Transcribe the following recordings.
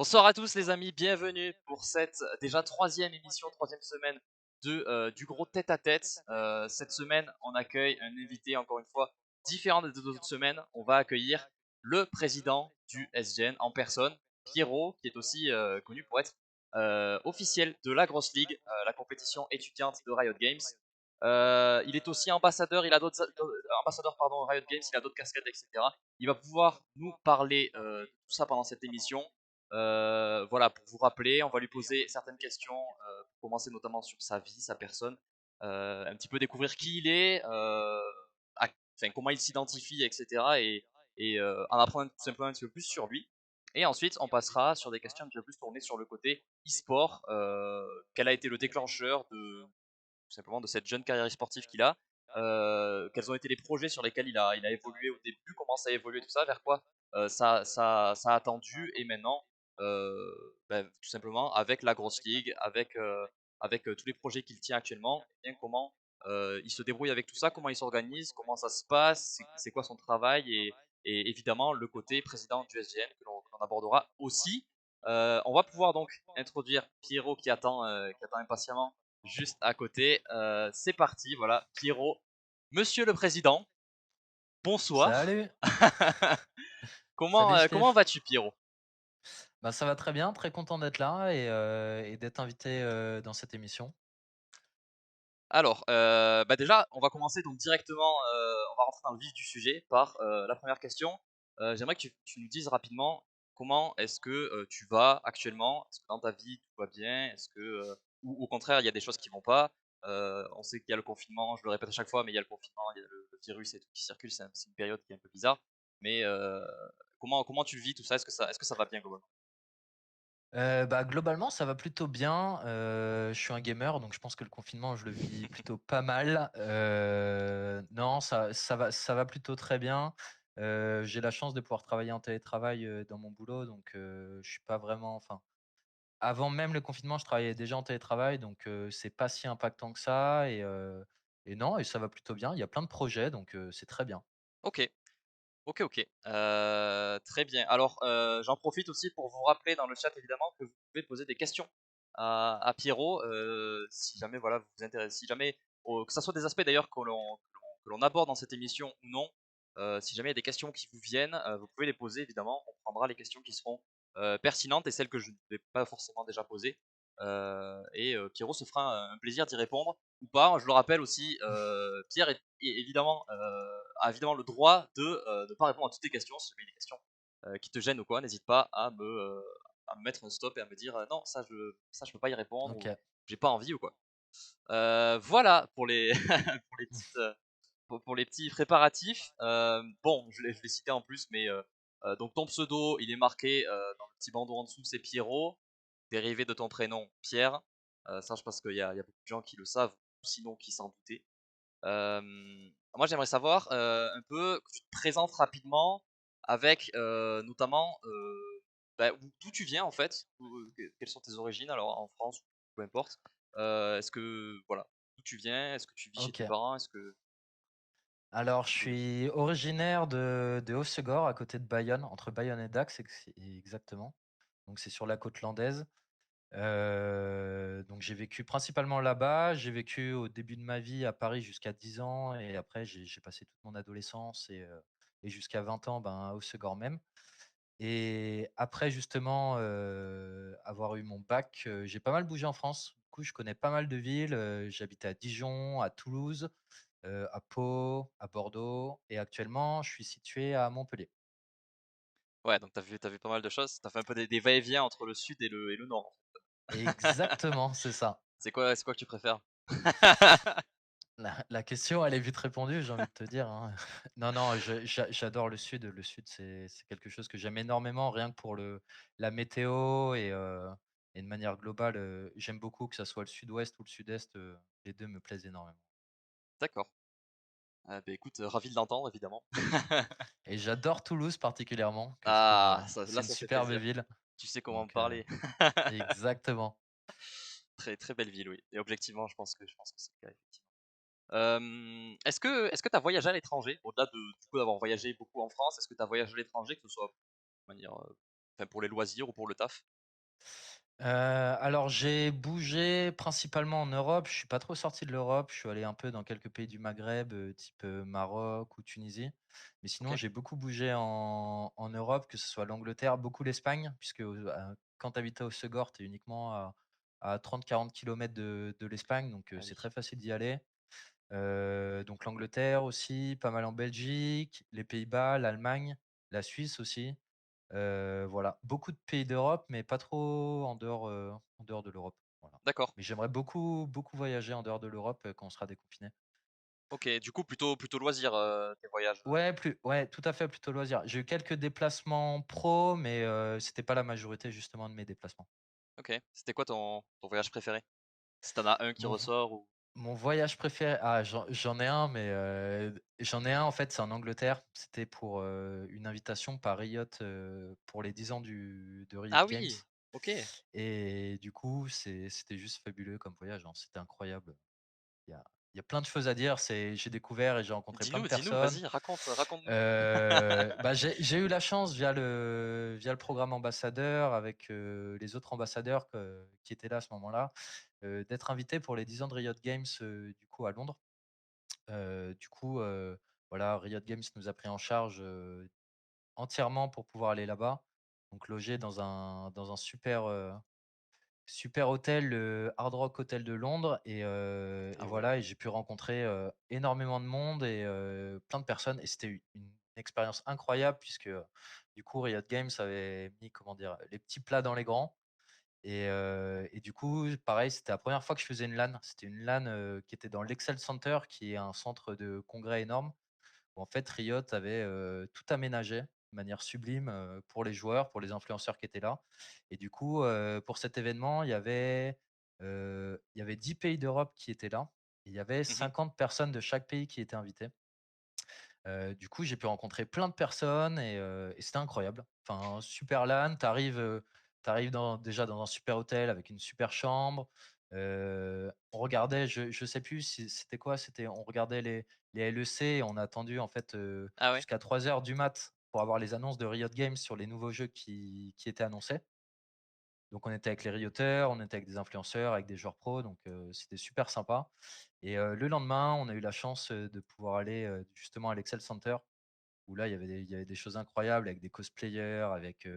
Bonsoir à tous les amis, bienvenue pour cette déjà troisième émission, troisième semaine du gros tête-à-tête. Cette semaine, on accueille un invité encore une fois différent des deux autres semaines. On va accueillir le président du SGN en personne, Pierrot, qui est aussi connu pour être officiel de la Grosse League, la compétition étudiante de Riot Games. Il est aussi ambassadeur, il a d'autres ambassadeurs pardon Riot Games, il a d'autres casquettes, etc. Il va pouvoir nous parler de tout ça pendant cette émission. Voilà, pour vous rappeler, on va lui poser certaines questions, pour commencer notamment sur sa vie, sa personne, un petit peu découvrir qui il est, enfin, comment il s'identifie, etc. Et en apprendre tout simplement un petit peu plus sur lui. Et ensuite, on passera sur des questions un petit peu plus tournées sur le côté e-sport. Quel a été le déclencheur tout simplement de cette jeune carrière sportive qu'il a, quels ont été les projets sur lesquels il a évolué au début, comment ça a évolué tout ça, vers quoi ça a tendu, et maintenant, tout simplement avec la grosse ligue, avec tous les projets qu'il tient actuellement, et bien comment il se débrouille avec tout ça, comment il s'organise, comment ça se passe, c'est quoi son travail, et évidemment le côté président du SGN que l'on abordera aussi. On va pouvoir donc introduire Pierrot qui attend impatiemment juste à côté. C'est parti, voilà, Pierrot. Monsieur le Président, bonsoir. Salut, comment salut euh, comment Steph. vas-tu, Pierrot? Bah ça va très bien, très content d'être là et d'être invité dans cette émission. Alors, déjà, on va commencer donc directement, on va rentrer dans le vif du sujet par la première question. J'aimerais que tu nous dises rapidement comment est-ce que tu vas actuellement. Est-ce que dans ta vie tout va bien? Est-ce que, ou au contraire, il y a des choses qui vont pas? On sait qu'il y a le confinement, je le répète à chaque fois, mais il y a le confinement, il y a le virus et tout qui circule, c'est une période qui est un peu bizarre. Mais comment tu vis tout ça? Est-ce que ça va bien globalement? Bah globalement ça va plutôt bien. Je suis un gamer donc je pense que le confinement je le vis plutôt pas mal. Non ça va plutôt très bien. J'ai la chance de pouvoir travailler en télétravail dans mon boulot donc je suis pas vraiment. Enfin, avant même le confinement je travaillais déjà en télétravail donc c'est pas si impactant que ça et non et ça va plutôt bien. Il y a plein de projets donc c'est très bien. Ok. Ok, ok. Très bien. Alors, j'en profite aussi pour vous rappeler dans le chat évidemment que vous pouvez poser des questions à Pierrot, si jamais voilà vous vous intéressez, si jamais que ça soit des aspects d'ailleurs que l'on aborde dans cette émission ou non. Si jamais il y a des questions qui vous viennent, vous pouvez les poser évidemment. On prendra les questions qui seront pertinentes et celles que je ne vais pas forcément déjà poser. Et Pierrot se fera un plaisir d'y répondre ou pas. Je le rappelle aussi, Pierre évidemment a évidemment le droit de ne pas répondre à toutes tes questions. Si jamais il y a des questions qui te gênent ou quoi, n'hésite pas à me mettre un stop et à me dire non, ça je peux pas y répondre, ou OK. j'ai pas envie ou quoi. Voilà pour les pour les petites pour les petits préparatifs. Bon, je l'ai cité en plus, mais donc ton pseudo, il est marqué dans le petit bandeau en dessous, c'est Pierrot, dérivé de ton prénom Pierre. Ça, je pense qu'il y a beaucoup de gens qui le savent, ou sinon qui s'en doutaient. Moi, j'aimerais savoir un peu que tu te présentes rapidement avec notamment d'où tu viens en fait, quelles sont tes origines, alors en France, peu importe. Est-ce que voilà, d'où tu viens, est-ce que tu vis chez tes OK. parents, est-ce que Alors, je d'où le- suis originaire de Hossegor, à côté de Bayonne, entre Bayonne et Dax, exactement. Donc, c'est sur la côte landaise. Donc, j'ai vécu principalement là-bas. J'ai vécu au début de ma vie à Paris jusqu'à 10 ans. Et après, j'ai passé toute mon adolescence et jusqu'à 20 ans à Hossegor même. Et après, justement, avoir eu mon bac, j'ai pas mal bougé en France. Du coup, je connais pas mal de villes. J'habitais à Dijon, à Toulouse, à Pau, à Bordeaux et actuellement, je suis situé à Montpellier. Ouais, donc t'as vu pas mal de choses. T'as fait un peu des va-et-vient entre le sud et le nord. Exactement, c'est ça. C'est quoi que tu préfères? La question, elle est vite répondue, j'ai envie de te dire, hein. Non, non, j'adore le sud. Le sud, c'est quelque chose que j'aime énormément, rien que pour la météo et de manière globale, j'aime beaucoup que ça soit le sud-ouest ou le sud-est, les 2 me plaisent énormément. D'accord. Écoute, ravi de l'entendre évidemment. Et j'adore Toulouse particulièrement, que je trouve, Ah, c'est là, une ça fait superbe plaisir. ville. Tu sais comment me Donc, parler. exactement. Très très belle ville, oui. Et objectivement, je pense que c'est le cas, effectivement. Est-ce que tu as voyagé à l'étranger, au-delà du coup d'avoir voyagé beaucoup en France, est-ce que tu as voyagé à l'étranger, que ce soit de manière Enfin, pour les loisirs ou pour le taf? Alors j'ai bougé principalement en Europe, je suis pas trop sorti de l'Europe, je suis allé un peu dans quelques pays du Maghreb, type, Maroc ou Tunisie. Mais sinon, OK. j'ai beaucoup bougé en Europe, que ce soit l'Angleterre, beaucoup l'Espagne, puisque, quand tu habites au Segor, tu es uniquement à 30-40 kilomètres de l'Espagne, donc Ah c'est oui. très facile d'y aller. Donc l'Angleterre aussi, pas mal en Belgique, les Pays-Bas, l'Allemagne, la Suisse aussi. Voilà, beaucoup de pays d'Europe, mais pas trop en dehors de l'Europe, voilà. D'accord. Mais j'aimerais beaucoup, beaucoup voyager en dehors de l'Europe, quand on sera déconfiné. OK, du coup plutôt loisirs, tes voyages? Ouais, tout à fait, plutôt loisir. J'ai eu quelques déplacements pro, mais c'était pas la majorité justement de mes déplacements. OK. C'était quoi ton voyage préféré? Si tu en as un qui Mon vo ressort ou Mon voyage préféré, j'en ai un, mais j'en ai un en fait, c'est en Angleterre. C'était pour, une invitation par Riot, pour les 10 ans de Riot ah Games, oui! OK. et du coup, c'était juste fabuleux comme voyage, hein. C'était incroyable. Il y a il y a plein de choses à dire. J'ai découvert et j'ai rencontré plein de Dis-nous, personnes. vas-y, raconte-nous. J'ai eu la chance via le programme ambassadeur avec, les autres ambassadeurs qui étaient là à ce moment-là, d'être invité pour les 10 ans de Riot Games, du coup à Londres. Du coup, voilà, Riot Games nous a pris en charge, entièrement pour pouvoir aller là-bas. Donc logé dans un super hôtel, le Hard Rock Hotel de Londres, et Ah ouais. voilà, et j'ai pu rencontrer, énormément de monde et plein de personnes, et c'était une expérience incroyable puisque, du coup, Riot Games avait mis, comment dire, les petits plats dans les grands, et du coup, pareil, c'était la première fois que je faisais une LAN. C'était une LAN, qui était dans l'Excel Center, qui est un centre de congrès énorme, où en fait Riot avait, tout aménagé de manière sublime, pour les joueurs, pour les influenceurs qui étaient là, et du coup, pour cet événement, il y avait 10 pays d'Europe qui étaient là, et il y avait Mmh. 50 personnes de chaque pays qui étaient invitées. Du coup, j'ai pu rencontrer plein de personnes, et c'était incroyable. Enfin, super LAN, tu arrives déjà dans un super hôtel avec une super chambre. On regardait, je sais plus si c'était quoi, on regardait les LEC, et on a attendu en fait, Ah ouais? jusqu'à 3 heures du mat pour avoir les annonces de Riot Games sur les nouveaux jeux qui étaient annoncés. Donc on était avec les Rioteurs, on était avec des influenceurs, avec des joueurs pros, donc c'était super sympa, et le lendemain, on a eu la chance, de pouvoir aller, justement à l'Excel Center, où là, il y avait des choses incroyables avec des cosplayers, avec,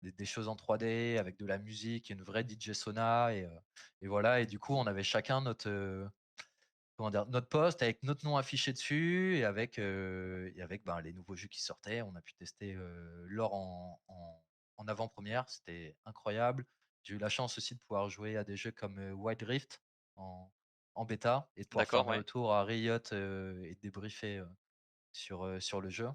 des choses en 3D, avec de la musique, une vraie DJ sauna, et voilà, et du coup, on avait chacun comment dire? Notre poste avec notre nom affiché dessus, et avec, ben, les nouveaux jeux qui sortaient. On a pu tester, l'or en avant-première, c'était incroyable. J'ai eu la chance aussi de pouvoir jouer à des jeux comme, Wild Rift en bêta, et de pouvoir faire D'accord, mes ouais. retours à Riot, et de débriefer, sur le jeu.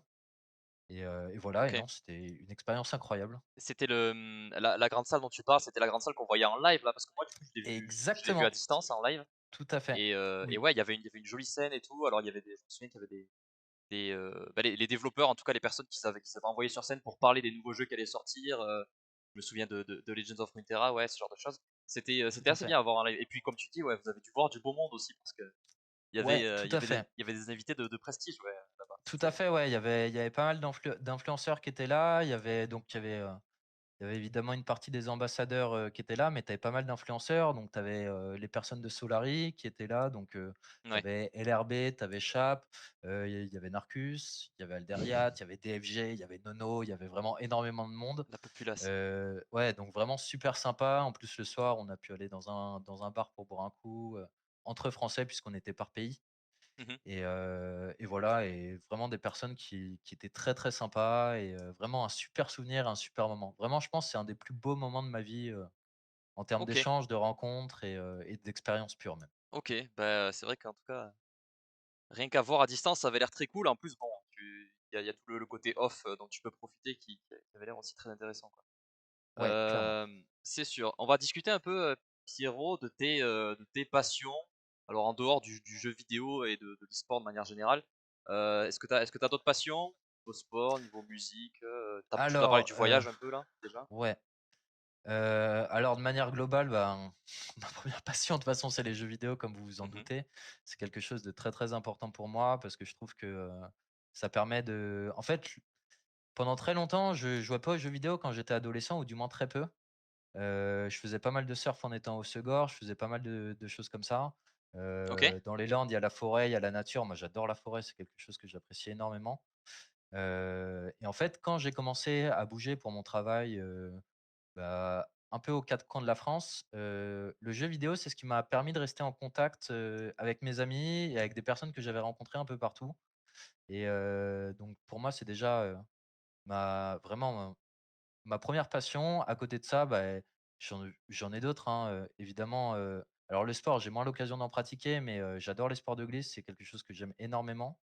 Et voilà, et OK. non, c'était une expérience incroyable. C'était la grande salle dont tu parles, c'était la grande salle qu'on voyait en live là? Parce que moi du coup je l'ai vu à Exactement, distance en live tout à fait. et Oui, ouais, il y avait une jolie scène et tout. Alors il y avait des je me souviens qu'il y avait bah, les développeurs, en tout cas les personnes qui s'avaient envoyé sur scène pour parler des nouveaux jeux qui allaient sortir, je me souviens de Legends of Runeterra, ouais, ce genre de choses. tout C'était à assez fait. bien à voir en live et puis comme tu dis, ouais, vous avez dû voir du beau monde aussi parce que il y avait, Ouais, tout il y à avait des fait. il y avait des invités de prestige, ouais, là-bas. Tout à fait, ouais, il y avait pas mal d'influenceurs qui étaient là. Il y avait évidemment une partie des ambassadeurs, qui étaient là, mais tu avais pas mal d'influenceurs. Donc tu avais, les personnes de Solari qui étaient là, donc tu Ouais, avais LRB, tu avais Chap, il y avait Narcus, il y avait Alderiat, il y avait DFG, il y avait Nono, il y avait vraiment énormément de monde. la populace. Ouais, donc vraiment super sympa. En plus, le soir, on a pu aller dans un bar pour boire un coup, entre Français puisqu'on était par pays, Mmh. et voilà, et vraiment des personnes qui étaient très, très sympas, et vraiment un super souvenir, un super moment. Vraiment, je pense que c'est un des plus beaux moments de ma vie, en termes OK, d'échanges, de rencontres, et d'expériences pures même. OK, bah, c'est vrai qu'en tout cas, rien qu'à voir à distance, ça avait l'air très cool. En plus, bon, il y a tout le côté off, dont tu peux profiter qui avait l'air aussi très intéressant, quoi. Ouais, clairement. C'est sûr. On va discuter un peu, Pierrot, de tes passions. Alors en dehors du jeu vidéo et de l'e-sport de manière générale, est-ce que tu as d'autres passions? Niveau sport, niveau musique, tu nous as parlé Alors, du voyage un peu là, déjà? ouais, alors de manière globale, ben, ma première passion de toute façon, c'est les jeux vidéo comme vous vous en Mmh. doutez. C'est quelque chose de très, très important pour moi parce que je trouve que, ça permet de en fait pendant très longtemps, je jouais pas aux jeux vidéo quand j'étais adolescent ou du moins très peu. Je faisais pas mal de surf en étant au Segor, je faisais pas mal de choses comme ça. OK, Dans les Landes, il y a la forêt, il y a la nature. Moi, j'adore la forêt, c'est quelque chose que j'apprécie énormément. Et en fait, quand j'ai commencé à bouger pour mon travail, bah, un peu aux 4 coins de la France, le jeu vidéo, c'est ce qui m'a permis de rester en contact, avec mes amis et avec des personnes que j'avais rencontrées un peu partout. Et donc pour moi, c'est déjà, ma vraiment ma 1re passion. À côté de ça, bah, j'en ai d'autres, hein, évidemment, alors le sport, j'ai moins l'occasion d'en pratiquer, mais j'adore les sports de glisse, c'est quelque chose que j'aime énormément,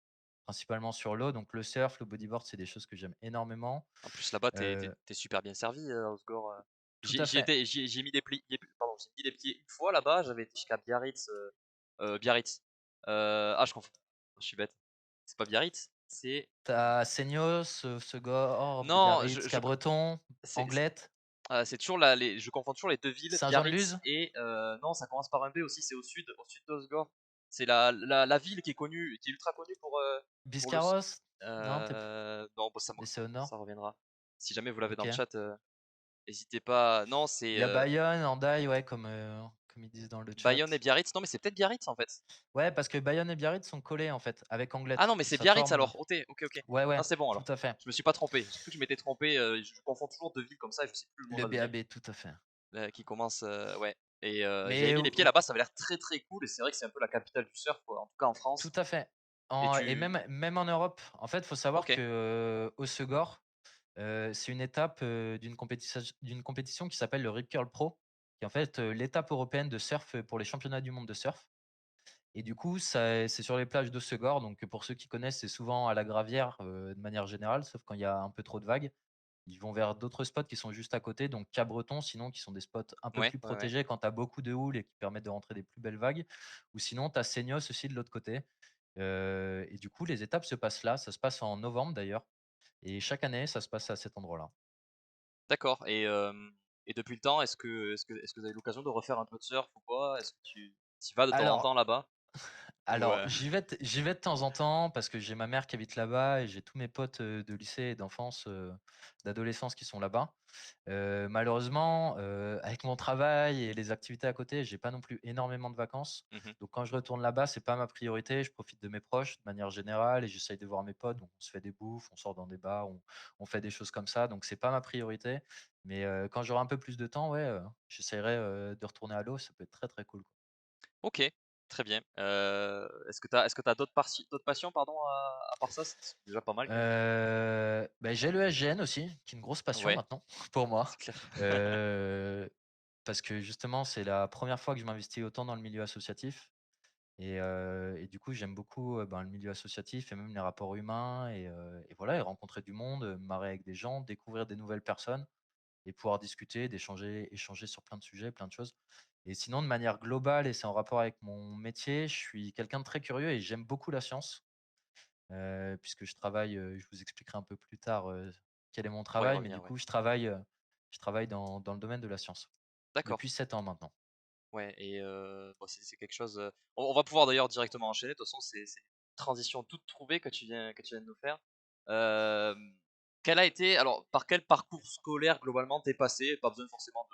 principalement sur l'eau. Donc le surf, le bodyboard, c'est des choses que j'aime énormément. en plus là-bas, Heu, tu super bien servi, à Osgore, Tout à fait. J'y ai mis j'ai mis les pieds une fois là-bas, j'avais été jusqu'à Biarritz, Biarritz. Je confonds, je suis bête. C'est pas Biarritz, c'est Tu as Seignos, Segor, non, Biarritz, Cabreton, c'est Anglette, c'est toujours la les je confonds toujours les 2 villes, Biarritz Saint-Jean-de-Luz, et non, ça commence par un B aussi, c'est au sud d'Osgore. C'est la ville qui est connue, qui est ultra connue pour le s Biscarrosse? Non, tu p non, bah, mais c'est au ça nord? reviendra. Si jamais vous l'avez dans le OK. chat, hésitez pas. Non, Il y a Bayonne, Hendaye, ouais, comme ils disent dans le Bayonne et chat. Biarritz. Non, mais c'est peut-être Biarritz, en fait. Ouais, parce que Bayonne et Biarritz sont collés, en fait, avec Ah non, Anglette. mais c'est Ça Biarritz forme alors. OK, OK, OK. Ouais, Non, ouais, c'est bon tout alors. à fait. Je me suis pas trompé. J'ai cru que je m'étais trompé, je confonds toujours 2 villes comme ça et je sais plus le nom Le de la 2e, BAB, tout à fait. qui commence, ouais et j'avais Mais mis les pieds là-bas, ça avait l'air très, très cool et c'est vrai que c'est un peu la capitale du surf, quoi, en tout cas en tout France à fait. et Et tu même en Europe. En fait, il faut savoir OK, que Hossegor, c'est une étape, d'une compétition qui s'appelle le Rip Curl Pro, qui est en fait, l'étape européenne de surf, pour les championnats du monde de surf. Et du coup, ça c'est sur les plages d'Hossegor, donc pour ceux qui connaissent, c'est souvent à la Gravière, de manière générale, sauf quand il y a un peu trop de vagues. Ils vont vers d'autres spots qui sont juste à côté, donc Cabreton, sinon, qui sont des spots un peu ouais, plus ouais, ouais. protégés quand tu as beaucoup de houle et qui permettent de rentrer des plus belles vagues. Ou sinon, tu as Seignos aussi de l'autre côté. Et du coup, les étapes se passent là. Ça se passe en novembre d'ailleurs. Et chaque année, ça se passe à cet endroit-là. D'accord et depuis le temps, est-ce que vous avez eu l'occasion de refaire un peu de surf ou quoi? Est-ce que tu y vas de temps en temps Alors, là-bas? Ou j'y vais de temps en temps parce que j'ai ma mère qui habite là-bas et j'ai tous mes potes, de lycée et d'enfance, d'adolescence qui sont là-bas. Malheureusement, avec mon travail et les activités à côté, j'ai pas non plus énormément de vacances. mmh Donc quand je retourne là-bas, c'est pas ma priorité. Je profite de mes proches de manière générale et j'essaye de voir mes potes. Donc on se fait des bouffes, on sort dans des bars, on fait des choses comme ça. Donc c'est pas ma priorité. Mais quand j'aurai un peu plus de temps, ouais, j'essaierai, de retourner à l'eau. Ça peut être très, très cool, quoi. OK, très bien. Est-ce que tu as d'autres passions pardon, à part ça? C'est déjà pas mal quand même. J'ai le SGN aussi, qui est une grosse passion Ouais, maintenant pour c'est moi. clair. Heu, Parce que justement, c'est la première fois que je m'investis autant dans le milieu associatif et du coup, j'aime beaucoup, le milieu associatif et même les rapports humains et voilà et rencontrer du monde, me marrer avec des gens, découvrir des nouvelles personnes et pouvoir discuter, échanger sur plein de sujets, plein de choses. Et sinon, de manière globale et c'est en rapport avec mon métier, je suis quelqu'un de très curieux et j'aime beaucoup la science. Puisque je travaille, je vous expliquerai un peu plus tard, quel est mon On va y travail, mais revenir, du ouais. coup, je travaille dans le domaine de la science D'accord, depuis 7 ans maintenant. ouais et bon c'est quelque chose, on va pouvoir d'ailleurs directement enchaîner. De toute façon, c'est une transition toute trouvée que tu viens de nous faire. Quel a été alors par quel parcours scolaire globalement tu es passé? Pas besoin forcément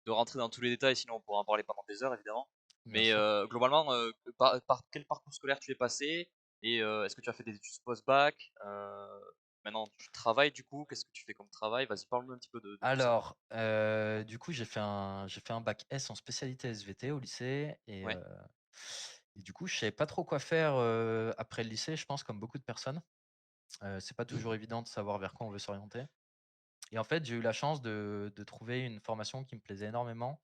de rentrer dans tous les détails, sinon on pourra en parler pendant des heures évidemment. Bien Mais sûr. globalement, par quel parcours scolaire tu es passé? Et est-ce que tu as fait des études post-bac? Maintenant tu travailles du coup, qu'est-ce que tu fais comme travail? Vas-y, parle-nous un petit peu de tout ça. Alors, du coup, j'ai fait un bac S en spécialité SVT au lycée Ouais. et du coup, je savais pas trop quoi faire, après le lycée, je pense comme beaucoup de personnes. C'est pas toujours évident de savoir vers quoi on veut s'orienter et en fait, j'ai eu la chance de trouver une formation qui me plaisait énormément.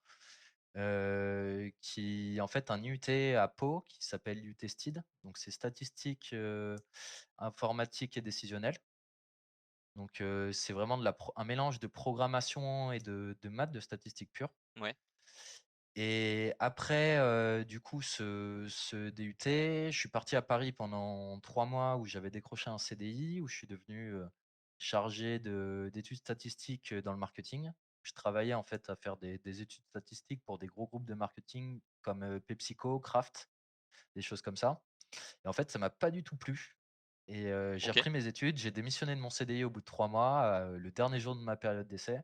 Qui en fait un IUT à Pau qui s'appelle l'IUT STID, donc c'est statistique, informatique et décisionnelle. Donc c'est vraiment un mélange de programmation et de maths, de statistiques pures. Ouais. Et après, du coup ce DUT, je suis parti à Paris pendant 3 mois où j'avais décroché un CDI, où je suis devenu, chargé d'études statistiques, dans le marketing. Je travaillais en fait à faire des études statistiques pour des gros groupes de marketing comme, PepsiCo, Kraft, des choses comme ça. Et en fait, ça m'a pas du tout plu. et j'ai OK. repris mes études. J'ai démissionné de mon CDI au bout de 3 mois, le dernier jour de ma période d'essai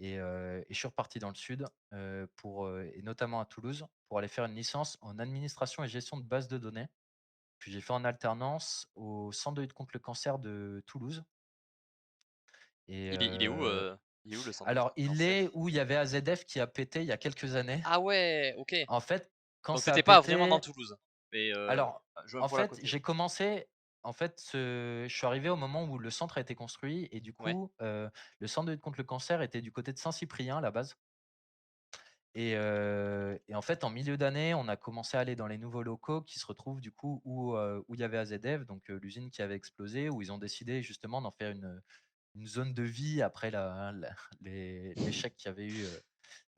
et je suis reparti dans le sud, et notamment à Toulouse, pour aller faire une licence en administration et gestion de bases de données. Puis j'ai fait en alternance au Centre de lutte contre le cancer de Toulouse et Il est où, il est où le centre de lutte alors contre le il cancer? est où il y avait AZF qui a pété il y a quelques années. Ah ouais, OK. En fait, quand Donc ça a t'étais pas vraiment dans pété Toulouse? Mais je vois un en peu à fait, côté, ouais. j'ai commencé je suis arrivé au moment où le centre a été construit et du Ouais, coup, le centre de lutte contre le cancer était du côté de Saint-Cyprien à la base et en fait, en milieu d'année, on a commencé à aller dans les nouveaux locaux qui se retrouvent du coup où il y avait AZF, donc l'usine qui avait explosé, où ils ont décidé justement d'en faire une zone de vie après l'échec qu'il y avait eu,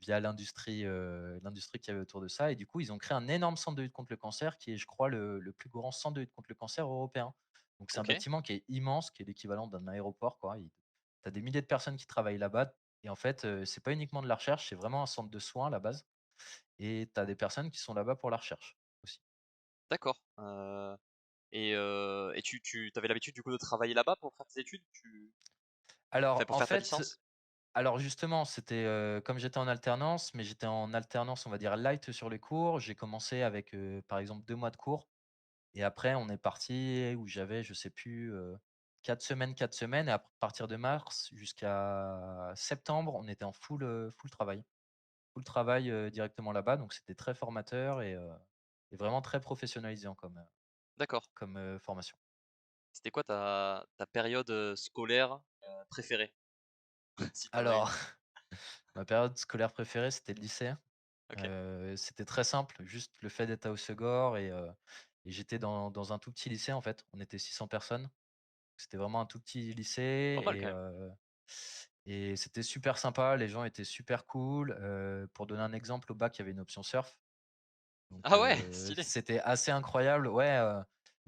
via l'industrie qu'il y avait autour de ça et du coup, ils ont créé un énorme centre de lutte contre le cancer qui est, je crois, le plus grand centre de lutte contre le cancer européen. Donc c'est un OK, bâtiment qui est immense, qui est l'équivalent d'un aéroport, quoi. Tu as des milliers de personnes qui travaillent là-bas et en fait, c'est pas uniquement de la recherche, c'est vraiment un centre de soins à la base et tu as des personnes qui sont là-bas pour la recherche aussi. d'accord, et tu avais l'habitude du coup de travailler là-bas pour faire tes études? Alors Pour en faire ta fait licence? alors justement, c'était, comme j'étais en alternance, mais j'étais en alternance, on va dire light sur les cours. J'ai commencé avec, par exemple 2 mois de cours. Et après, on est parti où j'avais, je sais plus, 4 semaines et à partir de mars jusqu'à septembre, on était en full travail. Full travail, directement là-bas, donc c'était très formateur et vraiment très professionnalisant D'accord. formation. C'était quoi ta période, scolaire, préférée? Si tu en as une? Alors, ma période scolaire préférée, c'était le lycée. OK. C'était très simple, juste le fait d'être à Hossegor et j'étais dans un tout petit lycée, en fait. On était 600 personnes. C'était vraiment un tout petit lycée Pas mal quand même. et c'était super sympa, les gens étaient super cool. Pour donner un exemple, au bac, il y avait une option surf, donc Ah ouais, stylé. c'était assez incroyable. Ouais,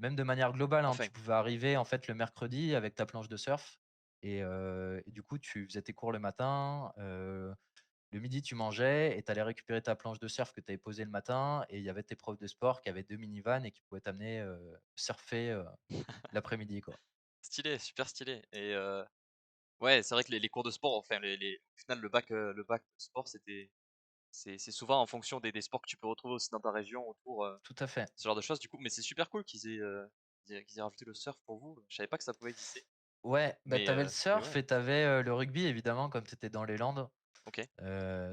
même de manière globale, hein, Enfin, tu pouvais arriver, en fait, le mercredi avec ta planche de surf et du coup, tu faisais tes cours le matin, le midi, tu mangeais et tu allais récupérer ta planche de surf que tu avais posée le matin et il y avait tes profs de sport qui avaient 2 minivans et qui pouvaient t'amener, surfer, l'après-midi, quoi. stylé, super stylé et ouais, c'est vrai que les cours de sport, enfin les au final le bac sport c'est souvent en fonction des sports que tu peux retrouver aussi dans ta région autour, Tout à fait. ce genre de choses du coup, mais c'est super cool qu'ils aient rajouté le surf pour vous. Je savais pas que ça pouvait exister, Ouais, bah, tu avais le mais surf ouais, et tu avais, le rugby évidemment comme tu étais dans les Landes. OK,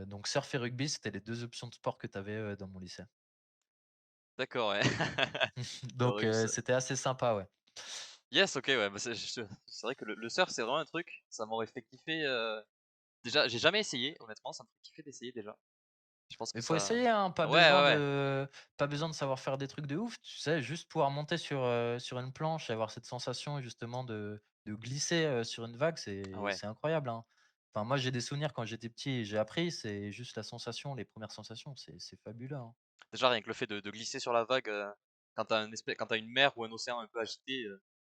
Donc surf et rugby, c'était les 2 options de sport que tu avais, dans mon lycée. d'accord, ouais. Le Donc rugby, c'était assez sympa, ouais. yes, OK, ouais, bah, c'est vrai que le surf, c'est vraiment un truc, ça m'aurait fait kiffer, déjà, j'ai jamais essayé, honnêtement, ça me fait kiffer d'essayer déjà. Je pense que Mais faut ça essayer, hein, ouais, ouais, ouais, pas besoin de savoir faire des trucs de ouf, tu sais? Juste pouvoir monter sur une planche et avoir cette sensation justement de glisser, sur une vague, ouais. c'est incroyable, hein. Enfin moi j'ai des souvenirs quand j'étais petit et j'ai appris, c'est juste la sensation, les premières sensations, c'est fabuleux, hein. Déjà, rien que le fait de glisser sur la vague, quand tu une mer ou un océan un peu agité,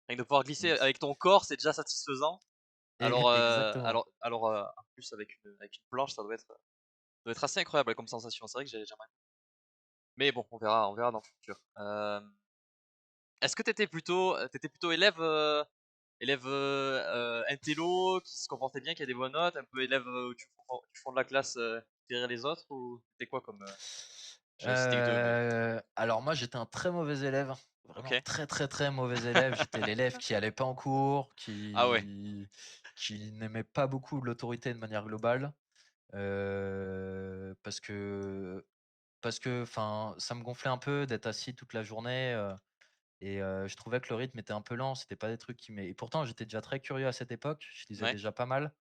rien que de pouvoir glisser Ex avec ton corps, c'est déjà satisfaisant. Alors, exactement. en plus avec une planche, ça doit être assez incroyable comme sensation. C'est vrai que j'aimerais mais bon, on verra dans le futur. Est-ce que tu plutôt élève intello, qui se comportait bien, qui a des bonnes notes, un peu élève, où tu fonds de la classe, derrière les autres ou tu quoi comme, je vais citer que 2 mais Alors moi, j'étais un très mauvais élève, vraiment OK. très, très, très mauvais élève. J'étais l'élève qui allait pas en cours, Ah ouais, qui n'aimait pas beaucoup l'autorité de manière globale, parce que enfin, ça me gonflait un peu d'être assis toute la journée, je trouvais que le rythme était un peu lent. C'était pas des trucs qui et pourtant, j'étais déjà très curieux à cette époque. Je lisais ouais, déjà pas mal.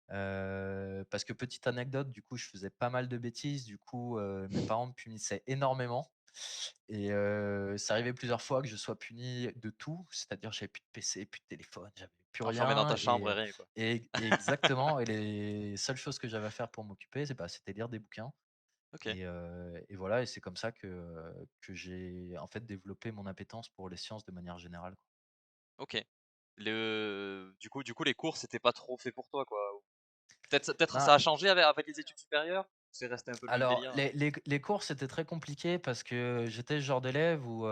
Parce que petite anecdote, du coup, je faisais pas mal de bêtises, du coup, mes parents me punissaient énormément et ça arrivait plusieurs fois que je sois puni de tout, c'est-à-dire j'avais plus de PC, plus de téléphone, j'avais plus enfermé dans rien ta chambre et rien quoi. et exactement et les seules choses que j'avais à faire pour m'occuper, c'était lire des bouquins OK, et voilà et c'est comme ça que j'ai, en fait, développé mon appétence pour les sciences de manière générale, quoi. OK. Du coup, les cours, c'était pas trop fait pour toi quoi? Ou peut-être Ben ça a changé avec les études supérieures? C'est resté un peu le même Alors, délire? les cours, c'était très compliqué parce que j'étais le genre d'élève où,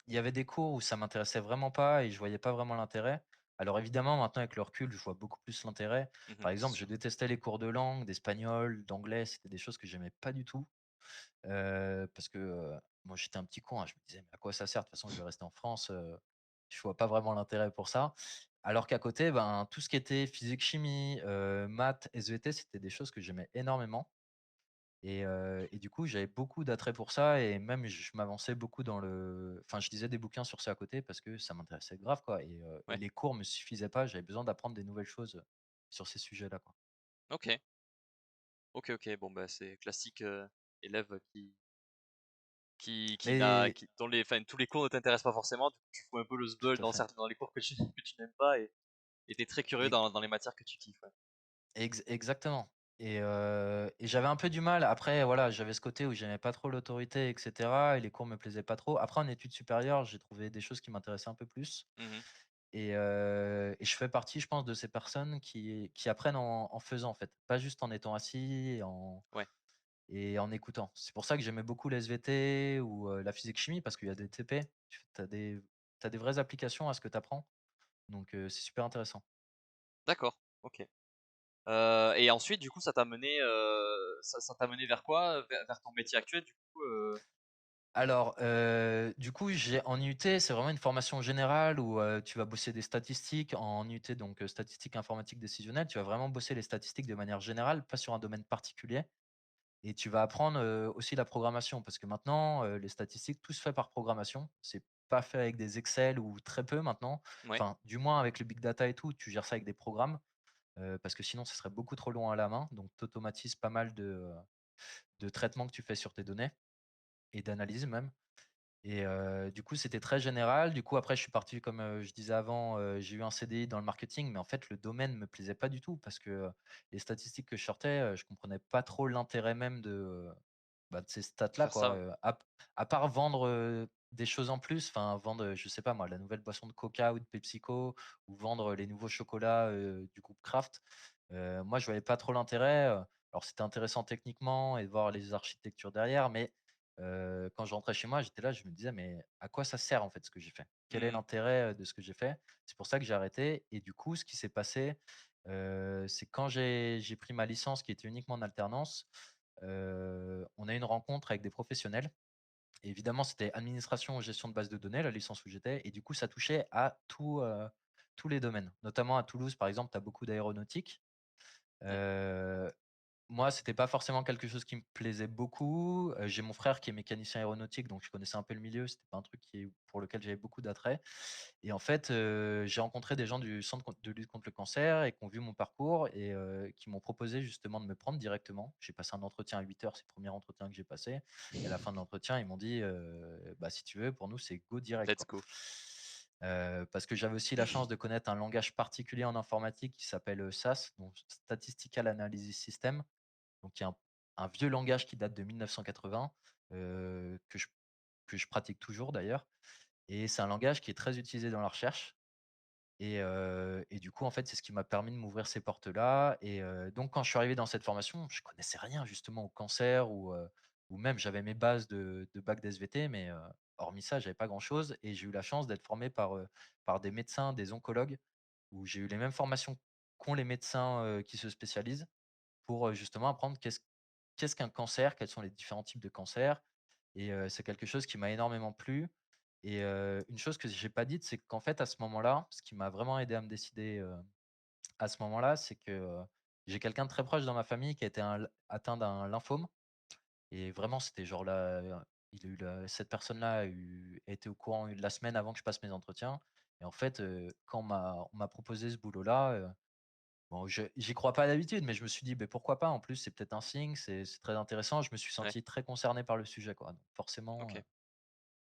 il y avait des cours où ça m'intéressait vraiment pas et je voyais pas vraiment l'intérêt. Alors évidemment, maintenant avec le recul, je vois beaucoup plus l'intérêt. Par C'est exemple, je sûr. détestais les cours de langue, d'espagnol, d'anglais, c'était des choses que j'aimais pas du tout, parce que, moi j'étais un petit con, hein, je me disais: «Mais à quoi ça sert? De toute façon, je vais rester en France, je vois pas vraiment l'intérêt pour ça». Alors qu'à côté, ben, tout ce qui était physique, chimie, maths, SVT, c'était des choses que j'aimais énormément. Et du coup, j'avais beaucoup d'attrait pour ça et même je m'avançais beaucoup dans le enfin, je lisais des bouquins sur ça à côté parce que ça m'intéressait grave, quoi et Ouais. les cours me suffisaient pas, j'avais besoin d'apprendre des nouvelles choses, sur ces sujets-là, quoi. OK. OK, OK. Bon, bah, c'est classique, élève qui n'a Mais qui dont les enfin, tous les cours ne t'intéressent pas forcément, du coup, tu fous un peu le sbeul tout à fait. dans les cours que tu que tu n'aimes pas et tu très curieux Ex dans les matières que tu kiffes, ouais. exactement et j'avais un peu du mal après voilà, j'avais ce côté où j'aimais pas trop l'autorité et cetera et les cours me plaisaient pas trop. Après en études supérieures, j'ai trouvé des choses qui m'intéressaient un peu plus. Mmh. Et je fais partie, je pense, de ces personnes qui apprennent en faisant, en fait, pas juste en étant assis Ouais, et en écoutant. C'est pour ça que j'aimais beaucoup les SVT ou la physique-chimie parce qu'il y a des TP. Tu as des vraies applications à ce que tu apprends, donc c'est super intéressant. d'accord, OK. Et ensuite, du coup, ça t'a mené vers quoi? Vers ton métier actuel, du coup, Alors, du coup, j'ai en IUT, c'est vraiment une formation générale où, tu vas bosser des statistiques en IUT, donc statistiques informatiques décisionnelles. Tu vas vraiment bosser les statistiques de manière générale, pas sur un domaine particulier. Et tu vas apprendre, aussi la programmation parce que maintenant, les statistiques, tout se fait par programmation. C'est pas fait avec des Excel ou très peu maintenant. ouais, Enfin, du moins avec le big data et tout, tu gères ça avec des programmes, parce que sinon ce serait beaucoup trop long à la main. Donc tu automatises pas mal de traitements que tu fais sur tes données et d'analyse même. Et du coup, c'était très général. Du coup, après, je suis parti, comme, je disais avant, j'ai eu un CDI dans le marketing, mais en fait, le domaine me plaisait pas du tout parce que, les statistiques que je sortais, je comprenais pas trop l'intérêt même de ces stats-là, faire ça, quoi, ouais. à part vendre, des choses en plus, enfin vendre, je sais pas moi, la nouvelle boisson de Coca ou de PepsiCo ou vendre les nouveaux chocolats, du groupe Kraft. Moi, je voyais pas trop l'intérêt, alors c'était intéressant techniquement et de voir les architectures derrière, mais quand je rentrais chez moi, j'étais là, je me disais: «Mais à quoi ça sert en fait ce que j'ai fait? Quel est Mmh. l'intérêt, de ce que j'ai fait?» C'est pour ça que j'ai arrêté et du coup, ce qui s'est passé, c'est quand j'ai pris ma licence qui était uniquement en alternance, on a eu une rencontre avec des professionnels et évidemment, c'était administration, gestion de base de données, la licence où j'étais et du coup, ça touchait à tous les domaines. Notamment à Toulouse, par exemple, tu as beaucoup d'aéronautique. Ouais, Heu, Moi, c'était pas forcément quelque chose qui me plaisait beaucoup. J'ai mon frère qui est mécanicien aéronautique, donc je connaissais un peu le milieu. C'était pas un truc pour lequel j'avais beaucoup d'attrait et en fait, j'ai rencontré des gens du centre de lutte contre le cancer et qui ont vu mon parcours et qui m'ont proposé justement de me prendre directement. J'ai passé un entretien à 8 heures, c'est le premier entretien que j'ai passé et à la fin de l'entretien, ils m'ont dit, «Bah, si tu veux, pour nous, c'est go direct, let's quoi». go. Parce que j'avais aussi la chance de connaître un langage particulier en informatique qui s'appelle, SAS, donc Statistical Analysis System, donc qui est un vieux langage qui date de 1980, que je pratique toujours d'ailleurs et c'est un langage qui est très utilisé dans la recherche et du coup, en fait, c'est ce qui m'a permis de m'ouvrir ces portes-là et donc quand je suis arrivé dans cette formation, je connaissais rien justement au cancer ou même j'avais mes bases de bac d'SVT, mais hormis ça, j'avais pas grand-chose et j'ai eu la chance d'être formé par des médecins, des oncologues, où j'ai eu les mêmes formations qu'ont les médecins, qui se spécialisent pour, justement apprendre qu'est-ce qu'un cancer, quels sont les différents types de cancers et c'est quelque chose qui m'a énormément plu et une chose que j'ai pas dite, c'est qu'en fait, à ce moment-là, ce qui m'a vraiment aidé à me décider, à ce moment-là, c'est que, j'ai quelqu'un de très proche dans ma famille qui a été atteint d'un lymphome et vraiment, c'était genre la il a eu la cette personne-là a été au courant la semaine avant que je passe mes entretiens et en fait, quand on m'a proposé ce boulot-là, bon, j'y crois pas d'habitude, mais je me suis dit: «Beh, pourquoi pas? En plus, c'est peut-être un signe, c'est très intéressant». Je me suis Ouais, senti très concerné par le sujet, quoi, donc forcément, OK.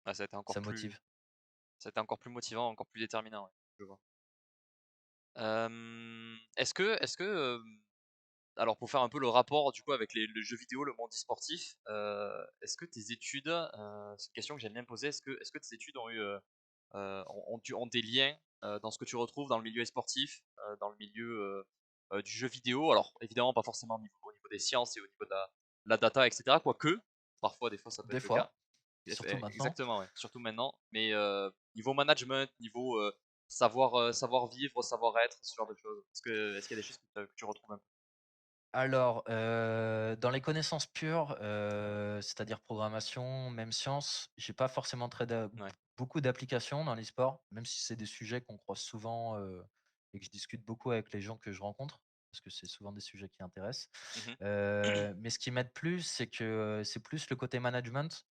Ah, ça motive. ça a été encore plus motivant, encore plus déterminant, ouais, je vois. Est-ce que, alors pour faire un peu le rapport du coup avec le jeu vidéo, le monde e-sportif, est-ce que tes études, c'est une question que j'aime bien poser, est-ce que tes études ont des liens, dans ce que tu retrouves dans le milieu sportif, dans le milieu, du jeu vidéo? Alors évidemment pas forcément au niveau des sciences et au niveau de la data et cetera, quoique, parfois des fois ça peut Des être le cas. fois. surtout maintenant. Exactement, ouais, surtout maintenant. Mais niveau management, niveau savoir vivre, savoir-être, ce genre de choses. Est-ce qu'il y a des choses que tu retrouves un peu? Alors, dans les connaissances pures, c'est-à-dire programmation, même sciences, j'ai pas forcément Ouais. beaucoup d'applications dans l'e-sport, même si c'est des sujets qu'on croise souvent, et que je discute beaucoup avec les gens que je rencontre, parce que c'est souvent des sujets qui intéressent. Mmh. Mais ce qui m'aide plus, c'est que, c'est plus le côté management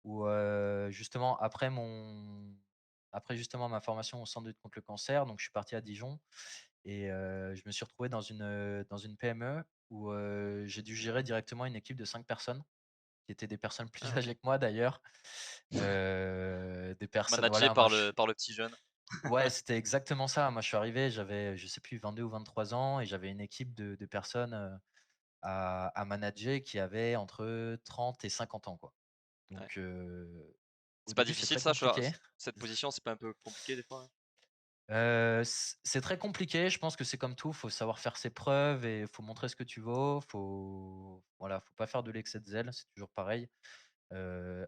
où, justement après justement ma formation au centre de lutte contre le cancer, donc je suis parti à Dijon et je me suis retrouvé dans une PME où, j'ai dû gérer directement une équipe de 5 personnes, qui étaient des personnes plus Ah OK. âgées que moi d'ailleurs. Des personnes Managé voilà, moi par le petit jeune. ouais, c'était exactement ça. Moi je suis arrivé, j'avais, je sais plus, 22 ou 23 ans et j'avais une équipe de personnes, à manager qui avaient entre 30 et 50 ans, quoi. Ouais. Donc, au C'est pas début, c'est difficile très ça, compliqué. cette position, c'est pas un peu compliqué des fois, ouais? C'est très compliqué. Je pense que c'est comme tout, faut savoir faire ses preuves et faut montrer ce que tu vaux. Faut pas faire de l'excès de zèle, c'est toujours pareil.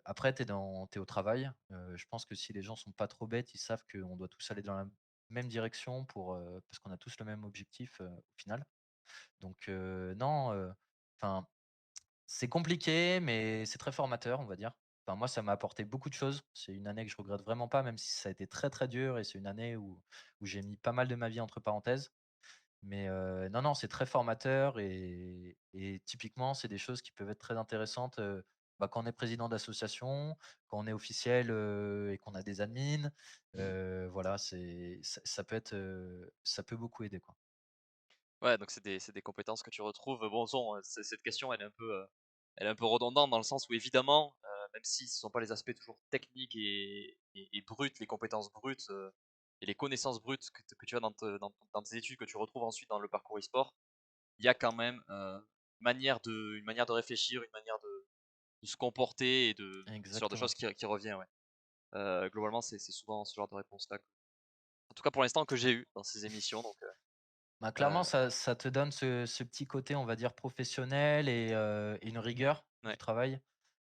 Après tu au travail. Je pense que si les gens sont pas trop bêtes, ils savent qu'on doit tous aller dans la même direction parce qu'on a tous le même objectif, au final. Donc, non, enfin c'est compliqué, mais c'est très formateur, on va dire. Enfin, moi, ça m'a apporté beaucoup de choses. C'est une année que je regrette vraiment pas, même si ça a été très, très dur et c'est une année où j'ai mis pas mal de ma vie entre parenthèses. Mais non, non, c'est très formateur et typiquement, c'est des choses qui peuvent être très intéressantes, quand on est président d'association, quand on est officiel, et qu'on a des admins. Voilà, ça peut beaucoup aider, quoi. Ouais, donc c'est des compétences que tu retrouves. Bon, cette question, elle est un peu redondante dans le sens où évidemment, même si ce sont pas les aspects toujours techniques et bruts, les compétences brutes, et les connaissances brutes que tu as dans tes études, que tu retrouves ensuite dans le parcours e-sport, il y a quand même, une manière de réfléchir, une manière de se comporter et de ce genre de Exactement. choses qui revient, ouais. Globalement, c'est souvent ce genre de réponse-là, en tout cas pour l'instant, que j'ai eu dans ces émissions, donc Bah, clairement, heu, ça te donne ce petit côté, on va dire, professionnel et une rigueur du ouais. travail,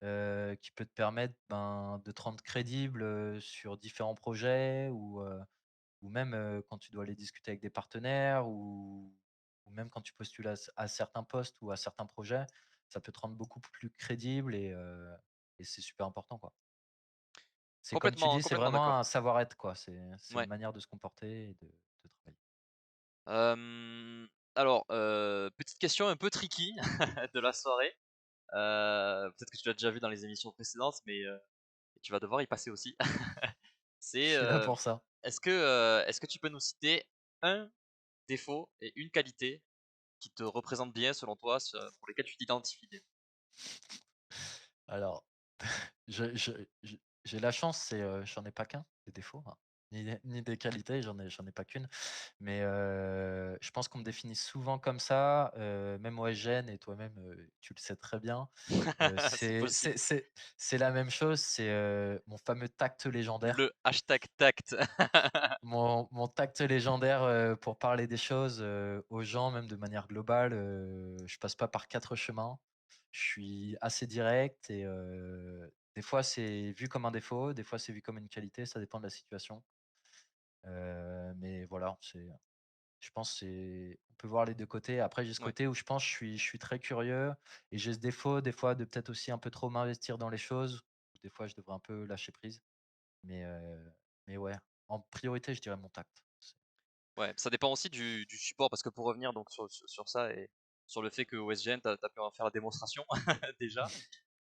qui peut te permettre, de te rendre crédible, sur différents projets ou même, quand tu dois aller discuter avec des partenaires ou même quand tu postules à certains postes ou à certains projets, ça peut te rendre beaucoup plus crédible et c'est super important, quoi. C'est comme tu Complètement, dis, c'est complètement vraiment d'accord. un savoir-être, quoi. C'est une Ouais. manière de se comporter et de travailler. Hem, alors, petite question un peu tricky de la soirée. Peut-être que tu l'as déjà vu dans les émissions précédentes, mais tu vas devoir y passer aussi. Je C'est, suis là pour ça. est-ce que tu peux nous citer un défaut et une qualité qui te représentent bien selon toi, pour lesquels tu t'identifies bien? Alors, je j'ai la chance, j'en ai pas qu'un, des défauts, hein, ni des qualités, j'en ai pas qu'une. Mais, je pense qu'on me définit souvent comme ça, même au SGN et toi-même, tu le sais très bien. C'est possible. C'est la même chose, c'est, mon fameux tact légendaire. Le hashtag tact. Mon tact légendaire, pour parler des choses, aux gens, même de manière globale, je passe pas par 4 chemins. Je suis assez direct et des fois c'est vu comme un défaut, des fois c'est vu comme une qualité, ça dépend de la situation. Mais voilà, je pense c'est on peut voir les 2 côtés. Après j'ai ce Ouais. côté où je pense je suis très curieux et j'ai ce défaut des fois de peut-être aussi un peu trop m'investir dans les choses. Des fois je devrais un peu lâcher prise. Mais ouais, en priorité je dirais mon tact. Ouais, ça dépend aussi du support parce que pour revenir donc sur ça et sur le fait qu'au SGN tu as pu en faire la démonstration déjà,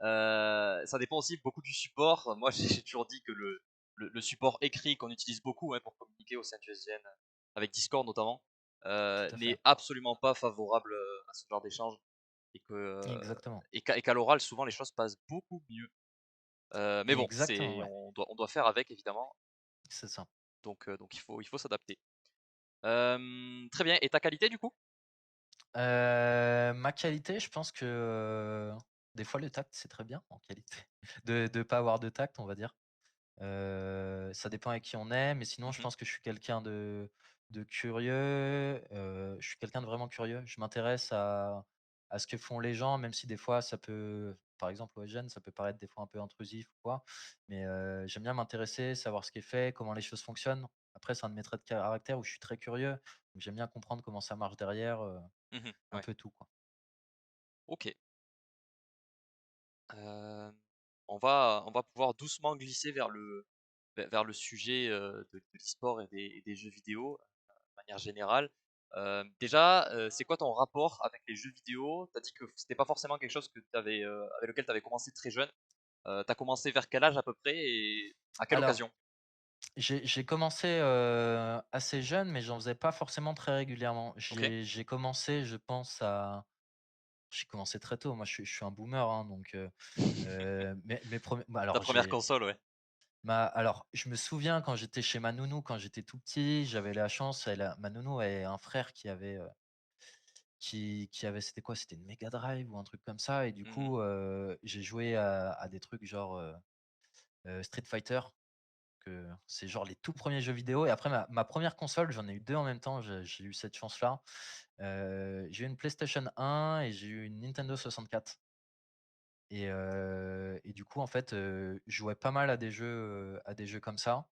ça dépend aussi beaucoup du support. Moi j'ai toujours dit que le support écrit qu'on utilise beaucoup, hein, pour communiquer au sein du SGN, avec Discord notamment, Tout à fait. n'est absolument pas favorable, à ce genre d'échange et Exactement. qu'à l'oral souvent les choses passent beaucoup mieux. Mais bon, Exactement, ouais, on doit faire avec évidemment, c'est ça. donc il faut s'adapter. Très bien, et ta qualité du coup? Ma qualité, je pense que, des fois le tact, c'est très bien en qualité. De pas avoir de tact, on va dire. Ça dépend avec qui on est, mais sinon je Mmh. pense que je suis quelqu'un de curieux, je suis quelqu'un de vraiment curieux. Je m'intéresse à ce que font les gens, même si des fois ça peut par exemple, OSGen, ça peut paraître des fois un peu intrusif ou quoi, mais j'aime bien m'intéresser, savoir ce qui est fait, comment les choses fonctionnent. Après, c'est un de mes traits de caractère où je suis très curieux, donc j'aime bien comprendre comment ça marche derrière, Mmh. un Ouais. peu tout, quoi. OK. Hem, on va pouvoir doucement glisser vers le sujet, de l'e-sport et des jeux vidéo, de manière générale. Déjà, c'est quoi ton rapport avec les jeux vidéo? Tu as dit que c'était pas forcément quelque chose que tu avais, avec lequel tu avais commencé très jeune. Tu as commencé vers quel âge à peu près et à quelle Alors, occasion? j'ai commencé, assez jeune, mais j'en faisais pas forcément très régulièrement. OK. J'ai commencé, je pense à j'ai commencé très tôt. Moi, je suis un boomer, hein, donc mes 1 bah, Ta alors première j'ai console, ouais. alors je me souviens quand j'étais chez ma nounou, quand j'étais tout petit, j'avais la chance, ma nounou avait un frère qui avait c'était quoi? C'était une Mega Drive ou un truc comme ça et du Mmh. coup, j'ai joué à des trucs genre, Street Fighter, que c'est genre les tout premiers jeux vidéo et après ma 1re console, j'en ai eu 2 en même temps, j'ai eu cette chance-là. J'ai eu une PlayStation 1 et j'ai eu une Nintendo 64 et du coup, en fait, je jouais pas mal à des jeux comme ça,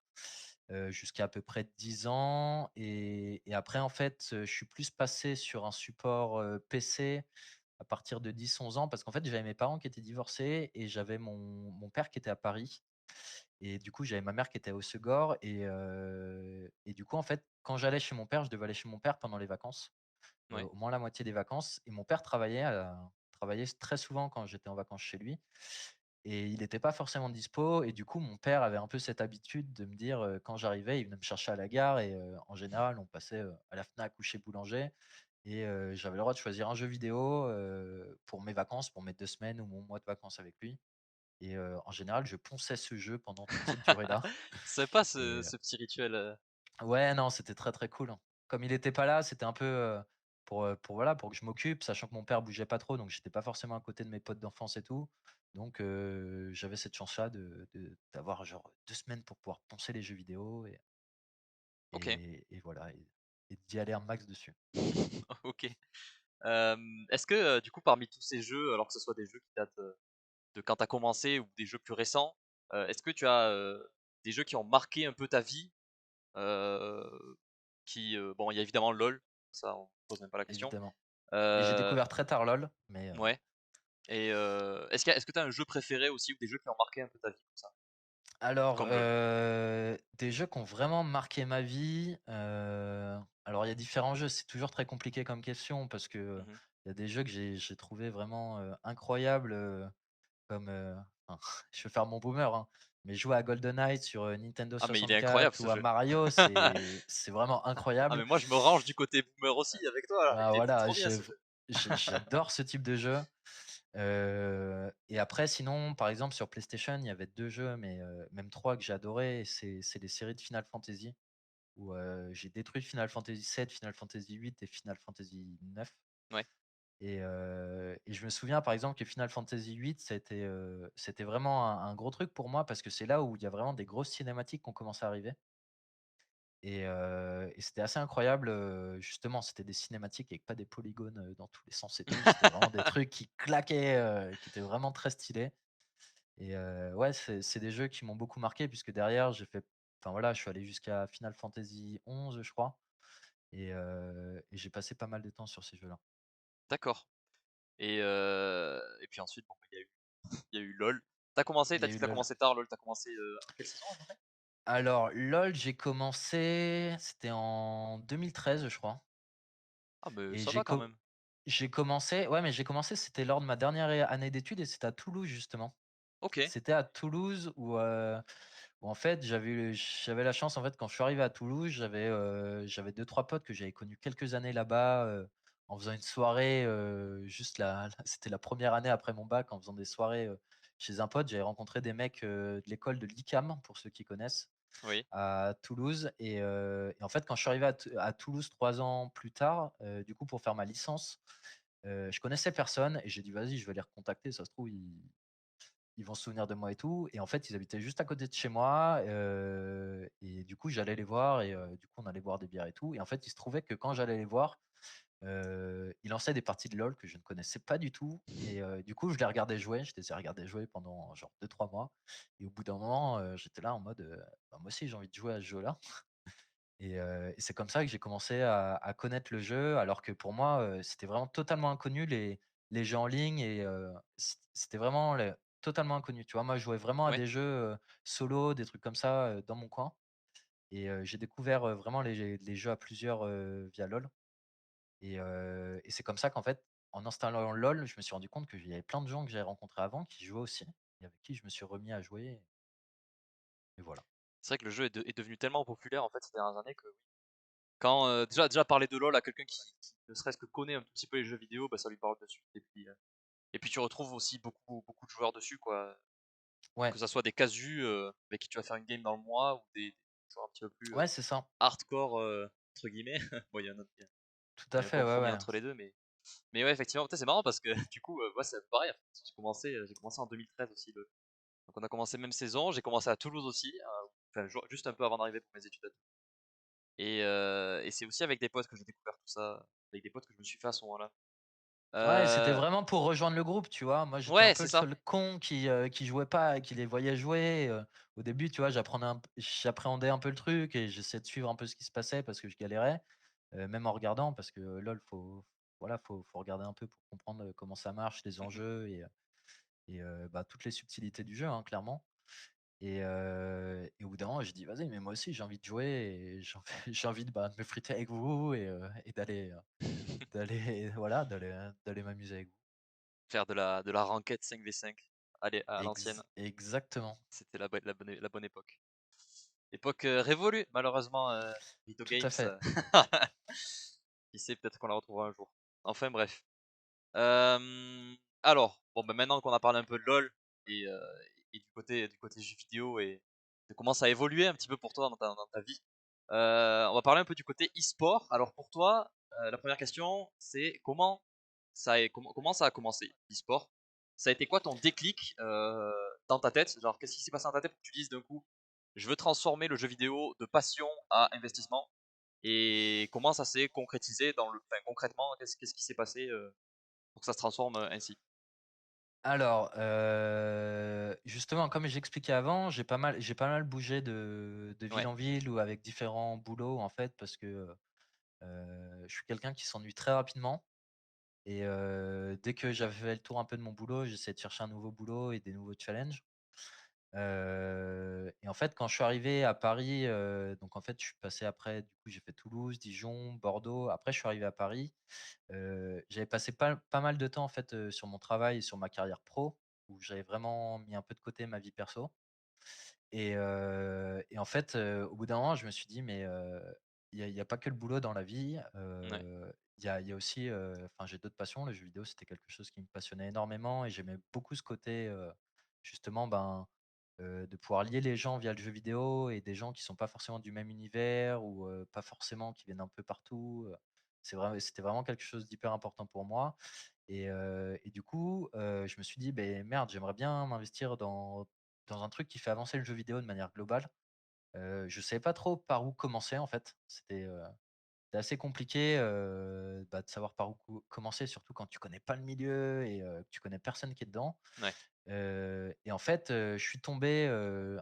jusqu'à à peu près 10 ans et après, en fait, je suis plus passé sur un support, PC à partir de 10 11 ans parce qu'en fait, j'avais mes parents qui étaient divorcés et j'avais mon père qui était à Paris et du coup, j'avais ma mère qui était au Segor et du coup, en fait, quand j'allais chez mon père, je devais aller chez mon père pendant les vacances, Ouais. au moins la moitié des vacances et mon père travaillait très souvent quand j'étais en vacances chez lui et il était pas forcément dispo et du coup, mon père avait un peu cette habitude de me dire, quand j'arrivais, il venait me chercher à la gare et en général, on passait, à la Fnac ou chez Boulanger et j'avais le droit de choisir un jeu vidéo, pour mes vacances, pour mes 2 semaines ou mon mois de vacances avec lui et en général, je ponçais ce jeu pendant toute cette durée-là Sympa et ce petit rituel, ouais, non, c'était très, très cool, hein. Comme il était pas là, c'était un peu, pour voilà, pour que je m'occupe, sachant que mon père bougeait pas trop, donc j'étais pas forcément à côté de mes potes d'enfance et tout. Donc j'avais cette chance-là d'avoir genre 2 semaines pour pouvoir poncer les jeux vidéo OK. et voilà et d'y aller un max dessus. OK. Est-ce que, du coup, parmi tous ces jeux, alors que ce soit des jeux qui datent, de quand tu as commencé ou des jeux plus récents, est-ce que tu as, des jeux qui ont marqué un peu ta vie? Bon, il y a évidemment LOL, ça on pose même pas la question. Évidemment et j'ai Heu, découvert très tard LOL, mais ouais et est-ce que tu as un jeu préféré aussi ou des jeux qui ont marqué un peu ta vie comme ça? alors, Comme LOL? des jeux qui ont vraiment marqué ma vie, alors il y a différents jeux, c'est toujours très compliqué comme question parce que, Mmh. il y a des jeux que j'ai trouvé vraiment, incroyables, comme, enfin, je vais faire mon boomer, hein, mais jouer à GoldenEye sur, Nintendo Ah mais il est incroyable 64 ce ou à jeu. Mario, c'est vraiment Ah incroyable. mais moi je me range du côté boomer aussi avec toi là, Bah, il est voilà, trop bien ce jeu. j'adore ce type de jeu, et après sinon, par exemple, sur PlayStation, il y avait 2 jeux, mais même 3 que j'ai adorés, c'est les séries de Final Fantasy où, j'ai détruit Final Fantasy 7, Final Fantasy 8 et Final Fantasy 9 Ouais, et je me souviens, par exemple, que Final Fantasy 8, c'était vraiment un gros truc pour moi parce que c'est là où il y a vraiment des grosses cinématiques qui ont commencé à arriver et c'était assez incroyable, justement, c'était des cinématiques avec pas des polygones, dans tous les sens et tout. C'était vraiment des trucs qui claquaient, qui étaient vraiment très stylés et ouais, c'est des jeux qui m'ont beaucoup marqué puisque derrière j'ai fait enfin voilà, je suis allé jusqu'à Final Fantasy 11, je crois et j'ai passé pas mal de temps sur ces jeux-là. d'accord et puis ensuite bon, bah, il y a eu LOL. Il Tu y as a dit eu que tu as LOL. commencé tard LOL, tu as commencé, en quelle saison à peu près? Alors LOL, j'ai commencé, c'était en 2013, je crois Ah mais et ça va quand même. j'ai commencé ouais, mais j'ai commencé, c'était lors de ma dernière année d'études et c'était à Toulouse, justement. OK, C'était à Toulouse où en fait, j'avais la chance, en fait, quand je suis arrivé à Toulouse, j'avais 2-3 potes que j'avais connus quelques années là-bas, en faisant une soirée, juste c'était la première année après mon bac, en faisant des soirées, chez un pote. J'avais rencontré des mecs, de l'école de l'ICAM, pour ceux qui connaissent, oui, à Toulouse et en fait, quand je suis arrivé à Toulouse 3 ans plus tard, du coup, pour faire ma licence, je connaissais personne et j'ai dit: «Vas-y, je vais les recontacter, ça se trouve, ils vont se souvenir de moi et tout» et en fait, ils habitaient juste à côté de chez moi, et du coup, j'allais les voir et du coup, on allait boire des bières et tout et en fait, il se trouvait que quand j'allais les voir, il lançait des parties de LOL que je ne connaissais pas du tout et du coup, je les regardais jouer, je les ai regardés jouer pendant genre 2 3 mois et au bout d'un moment, j'étais là en mode, «Bah, moi aussi j'ai envie de jouer à ce jeu-là» et c'est comme ça que j'ai commencé à connaître le jeu alors que pour moi, c'était vraiment totalement inconnu les jeux en ligne et c'était vraiment totalement inconnu, tu vois? Moi, je jouais vraiment à Ouais. des jeux, solo, des trucs comme ça, dans mon coin et j'ai découvert, vraiment les jeux à plusieurs, via LOL et c'est comme ça qu'en fait, en installant LOL, je me suis rendu compte qu'il y avait plein de gens que j'avais rencontrés avant qui jouaient aussi et avec qui je me suis remis à jouer et voilà. C'est vrai que le jeu est devenu tellement populaire en fait ces dernières années que quand, déjà parler de LoL à quelqu'un qui ne serait-ce que connaît un tout petit peu les jeux vidéo, bah, ça lui parle de suite et puis tu retrouves aussi beaucoup de joueurs dessus quoi. Ouais, Que ça soit des casus, avec qui tu vas faire une game dans le mois ou des joueurs un petit peu plus, ouais, c'est ça, «hardcore», entre guillemets. Bon il y a un autre tout il à y a un fait, ouais, compromis ouais. entre les 2 mais ouais effectivement, tu sais c'est marrant parce que du coup, moi c'est pareil en fait. J'ai commencé en 2013 aussi le donc on a commencé même saison, j'ai commencé à Toulouse aussi, enfin juste un peu avant d'arriver pour mes études et c'est aussi avec des potes que j'ai découvert tout ça, avec des potes que je me suis fait à ce moment-là. Ouais, c'était Heu, vraiment pour rejoindre le groupe, tu vois? Moi, j'étais un ouais, peu c'est le ça. seul con qui jouait pas et qui les voyait jouer, au début, tu vois? J'appréhendais un peu le truc et j'essayais de suivre un peu ce qui se passait parce que je galérais, même en regardant parce que LOL, voilà, faut regarder un peu pour comprendre, comment ça marche, les Mmh. enjeux et bah, toutes les subtilités du jeu, hein, clairement et au bout d'un moment, j'ai dit: «Vas-y, mais moi aussi j'ai envie de jouer et j'ai envie de, bah, de me friter avec vous et d'aller voilà, d'aller m'amuser avec vous». Faire de la ranked 5v5, allez, à l'ancienne, Exactement, c'était la bonne époque. Époque, révolue malheureusement, Vito tout à Games, fait. qui sait, peut-être qu'on la retrouvera un jour. Enfin bref. Alors, bon, bah, maintenant qu'on a parlé un peu de LOL et heu et du côté jeux vidéo et de comment ça a évolué un petit peu pour toi dans ta vie, on va parler un peu du côté e-sport. Alors pour toi, la première question, c'est comment ça a commencé l'e-sport? Ça a été quoi ton déclic, dans ta tête? Genre qu'est-ce qui s'est passé dans ta tête pour que tu dises d'un coup: «Je veux transformer le jeu vidéo de passion à investissement» et comment ça s'est concrétisé concrètement, qu'est-ce qui s'est passé, pour que ça se transforme, ainsi? Alors, justement, comme j'expliquais avant, j'ai pas mal bougé de ville Ouais. en ville ou avec différents boulots, en fait, parce que, je suis quelqu'un qui s'ennuie très rapidement et dès que j'avais fait le tour un peu de mon boulot, j'essayais de chercher un nouveau boulot et des nouveaux challenges. Et en fait, quand je suis arrivé à Paris, donc en fait, je suis passé après, du coup, j'ai fait Toulouse, Dijon, Bordeaux. Après, je suis arrivé à Paris. J'avais passé pas mal de temps, en fait, sur mon travail et sur ma carrière pro, où j'avais vraiment mis un peu de côté ma vie perso. Et en fait, au bout d'un moment, je me suis dit: «Mais, il y a pas que le boulot dans la vie, Ouais. il y a aussi, enfin, j'ai d'autres passions». Le jeu vidéo, c'était quelque chose qui me passionnait énormément et j'aimais beaucoup ce côté, justement, ben, de pouvoir lier les gens via le jeu vidéo et des gens qui sont pas forcément du même univers ou, pas forcément qui viennent un peu partout, c'était vraiment quelque chose d'hyper important pour moi et du coup, je me suis dit: «Beh, merde, j'aimerais bien m'investir dans un truc qui fait avancer le jeu vidéo de manière globale». Je savais pas trop par où commencer en fait. C'était assez compliqué, bah, de savoir par où commencer, surtout quand tu connais pas le milieu et que tu connais personne qui est dedans. Ouais. Et en fait, je suis tombé,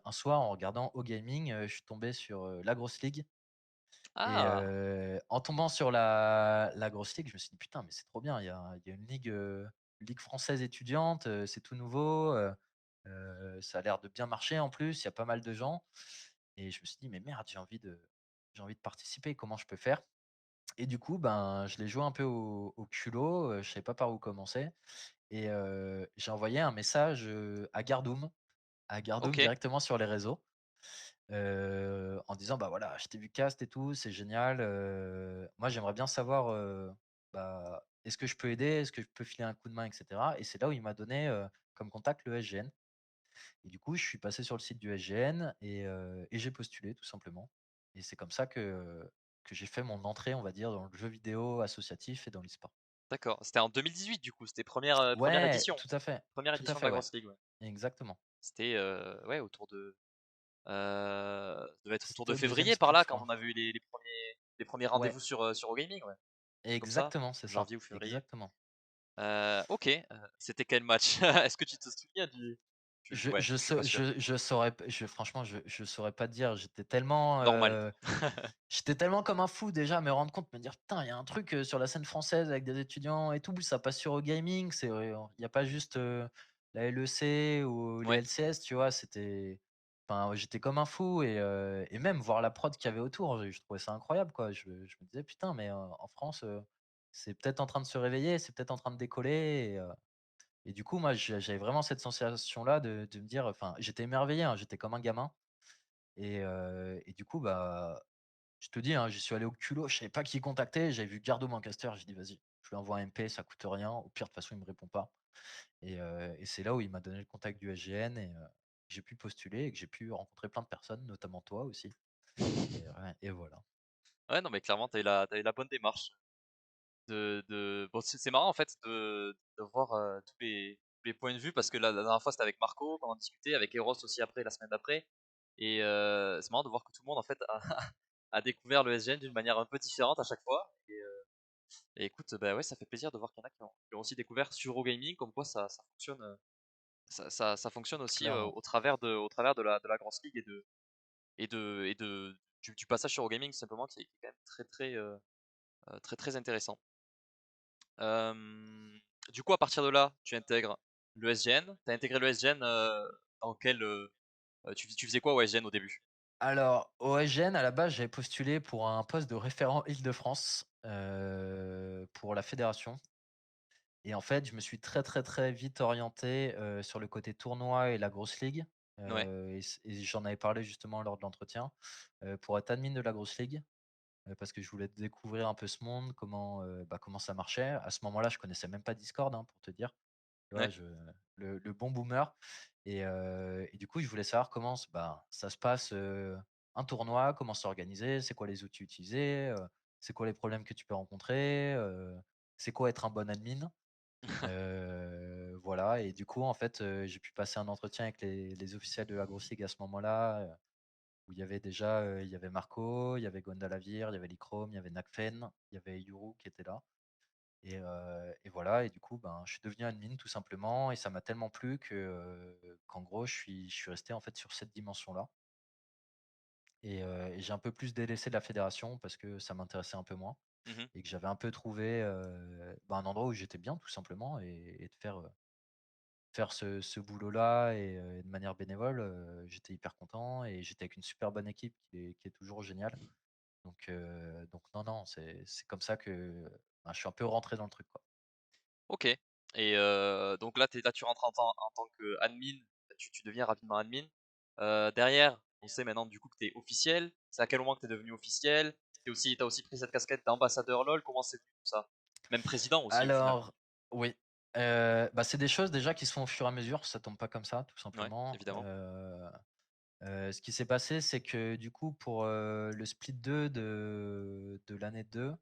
un soir en regardant OGaming, je suis tombé sur, la Grosse Ligue et Ah! en tombant sur la Grosse Ligue, je me suis dit: «Putain, mais c'est trop bien, il y a une ligue française étudiante, c'est tout nouveau, ça a l'air de bien marcher en plus, il y a pas mal de gens» et je me suis dit: «Mais merde, j'ai envie de participer, comment je peux faire?» Et du coup, ben, je l'ai joué un peu au culot, je savais pas par où commencer et j'ai envoyé un message, à Gardoum OK. directement sur les réseaux, en disant: «Bah, voilà, je t'ai vu cast et tout, c'est génial, moi j'aimerais bien savoir, bah, est-ce que je peux aider? Est-ce que je peux filer un coup de main?» et cetera et c'est là où il m'a donné, comme contact le SGN et du coup, je suis passé sur le site du SGN et j'ai postulé tout simplement et c'est comme ça que j'ai fait mon entrée, on va dire, dans le jeu vidéo associatif et dans l'e-sport. D'accord. C'était en 2018 du coup, c'était première Ouais, édition? Première tout à édition de fait, la ouais, Grosse Ligue, ouais. exactement. C'était, ouais autour de, ça devait être autour de C'était au deuxième février par là split, je quand crois. on a vu les premiers Ouais, rendez-vous sur, sur WoGaming, ouais. comme ça? Exactement, c'est ça, Janvier ou février? exactement. OK, c'était quel match? Est-ce que tu te souviens du ouais, je suis pas sûr. Je saurais p je franchement, je saurais pas te dire. Normal. J'étais tellement comme un fou déjà à me rendre compte, me dire: «Putain, il y a un truc, sur la scène française avec des étudiants et tout, ça passe sur Eurogaming, c'est, il y a pas juste, la LEC ou les Ouais. LCS», tu vois? Enfin, j'étais comme un fou et même voir la prod qu'il y avait autour, je trouvais ça incroyable, quoi. Je me disais: «Putain, mais, en France, c'est peut-être en train de se réveiller, c'est peut-être en train de décoller» et du coup, moi, j'avais vraiment cette sensation-là de me dire, enfin, j'étais émerveillé, hein, j'étais comme un gamin et du coup, bah, je te dis, hein, j'y suis allé au culot, je savais pas qui contacter, j'avais vu Gardo Mancaster, j'ai dit: «Vas-y, je lui envoie un MP, ça coûte rien, au pire, de toute façon, il me répond pas» et c'est là où il m'a donné le contact du SGN j'ai pu postuler et que j'ai pu rencontrer plein de personnes, notamment toi aussi ouais et voilà. Ouais, non, mais clairement, tu eu la bonne démarche de bon, c'est marrant, en fait, de voir, tous les points de vue parce que la dernière fois, c'était avec Marco qu'on en discutait, avec Eros aussi après, la semaine d'après et c'est marrant de voir que tout le monde, en fait, a a découvert le SGN d'une manière un peu différente à chaque fois et écoute, bah, ouais, ça fait plaisir de voir qu'il y en a qui ont aussi découvert sur Eurogaming comme quoi ça fonctionne, ça fonctionne aussi, Clairement. au travers de la grosse ligue et de du passage sur Eurogaming simplement qui est quand même très, très, très, très intéressant. Du coup, à partir de là, tu intègres le SGN. Tu as intégré le SGN, dans quel, tu faisais quoi au SGN au début? Alors, au SGN, à la base, j'avais postulé pour un poste de référent Île-de-France, pour la fédération. Et en fait, je me suis très, très, très vite orienté, sur le côté tournoi et la grosse ligue, Ouais, et j'en avais parlé justement lors de l'entretien, pour être admin de la grosse ligue, parce que je voulais découvrir un peu ce monde, comment ça marchait. À ce moment-là, je connaissais même pas Discord, hein, pour te dire. Tu vois? ouais, Le bon boomer et du coup, je voulais savoir ça se passe, un tournoi, comment c'est organisé, c'est quoi les outils utilisés, c'est quoi les problèmes que tu peux rencontrer, c'est quoi être un bon admin? Voilà et du coup, en fait, j'ai pu passer un entretien avec les officiels de la Grosse Ligue à ce moment-là, où il y avait Marco, il y avait Gonda Lavire, il y avait Lichrome, il y avait Nakfen, il y avait Yuru qui était là et voilà et du coup, ben, je suis devenu admin tout simplement et ça m'a tellement plu qu'en gros, je suis resté, en fait, sur cette dimension-là et j'ai un peu plus délaissé la fédération parce que ça m'intéressait un peu moins mmh. et que j'avais un peu trouvé, un endroit où j'étais bien tout simplement et de faire ce boulot-là et de manière bénévole, j'étais hyper content et j'étais avec une super bonne équipe qui est toujours géniale. Donc non, non, c'est comme ça que, je suis un peu rentré dans le truc, quoi. OK et donc là, tu rentres en tant qu'admin, tu deviens rapidement admin. Derrière, on sait maintenant du coup que tu es officiel. C'est à quel moment que tu es devenu officiel? Tu as aussi pris cette casquette d'ambassadeur LOL, comment c'est venu tout ça? Même président aussi au final? Alors oui, c'est des choses déjà qui se font au fur et à mesure, ça tombe pas comme ça, tout Ouais, simplement. évidemment. Ce qui s'est passé, c'est que du coup pour, le split 2 de l'année 2,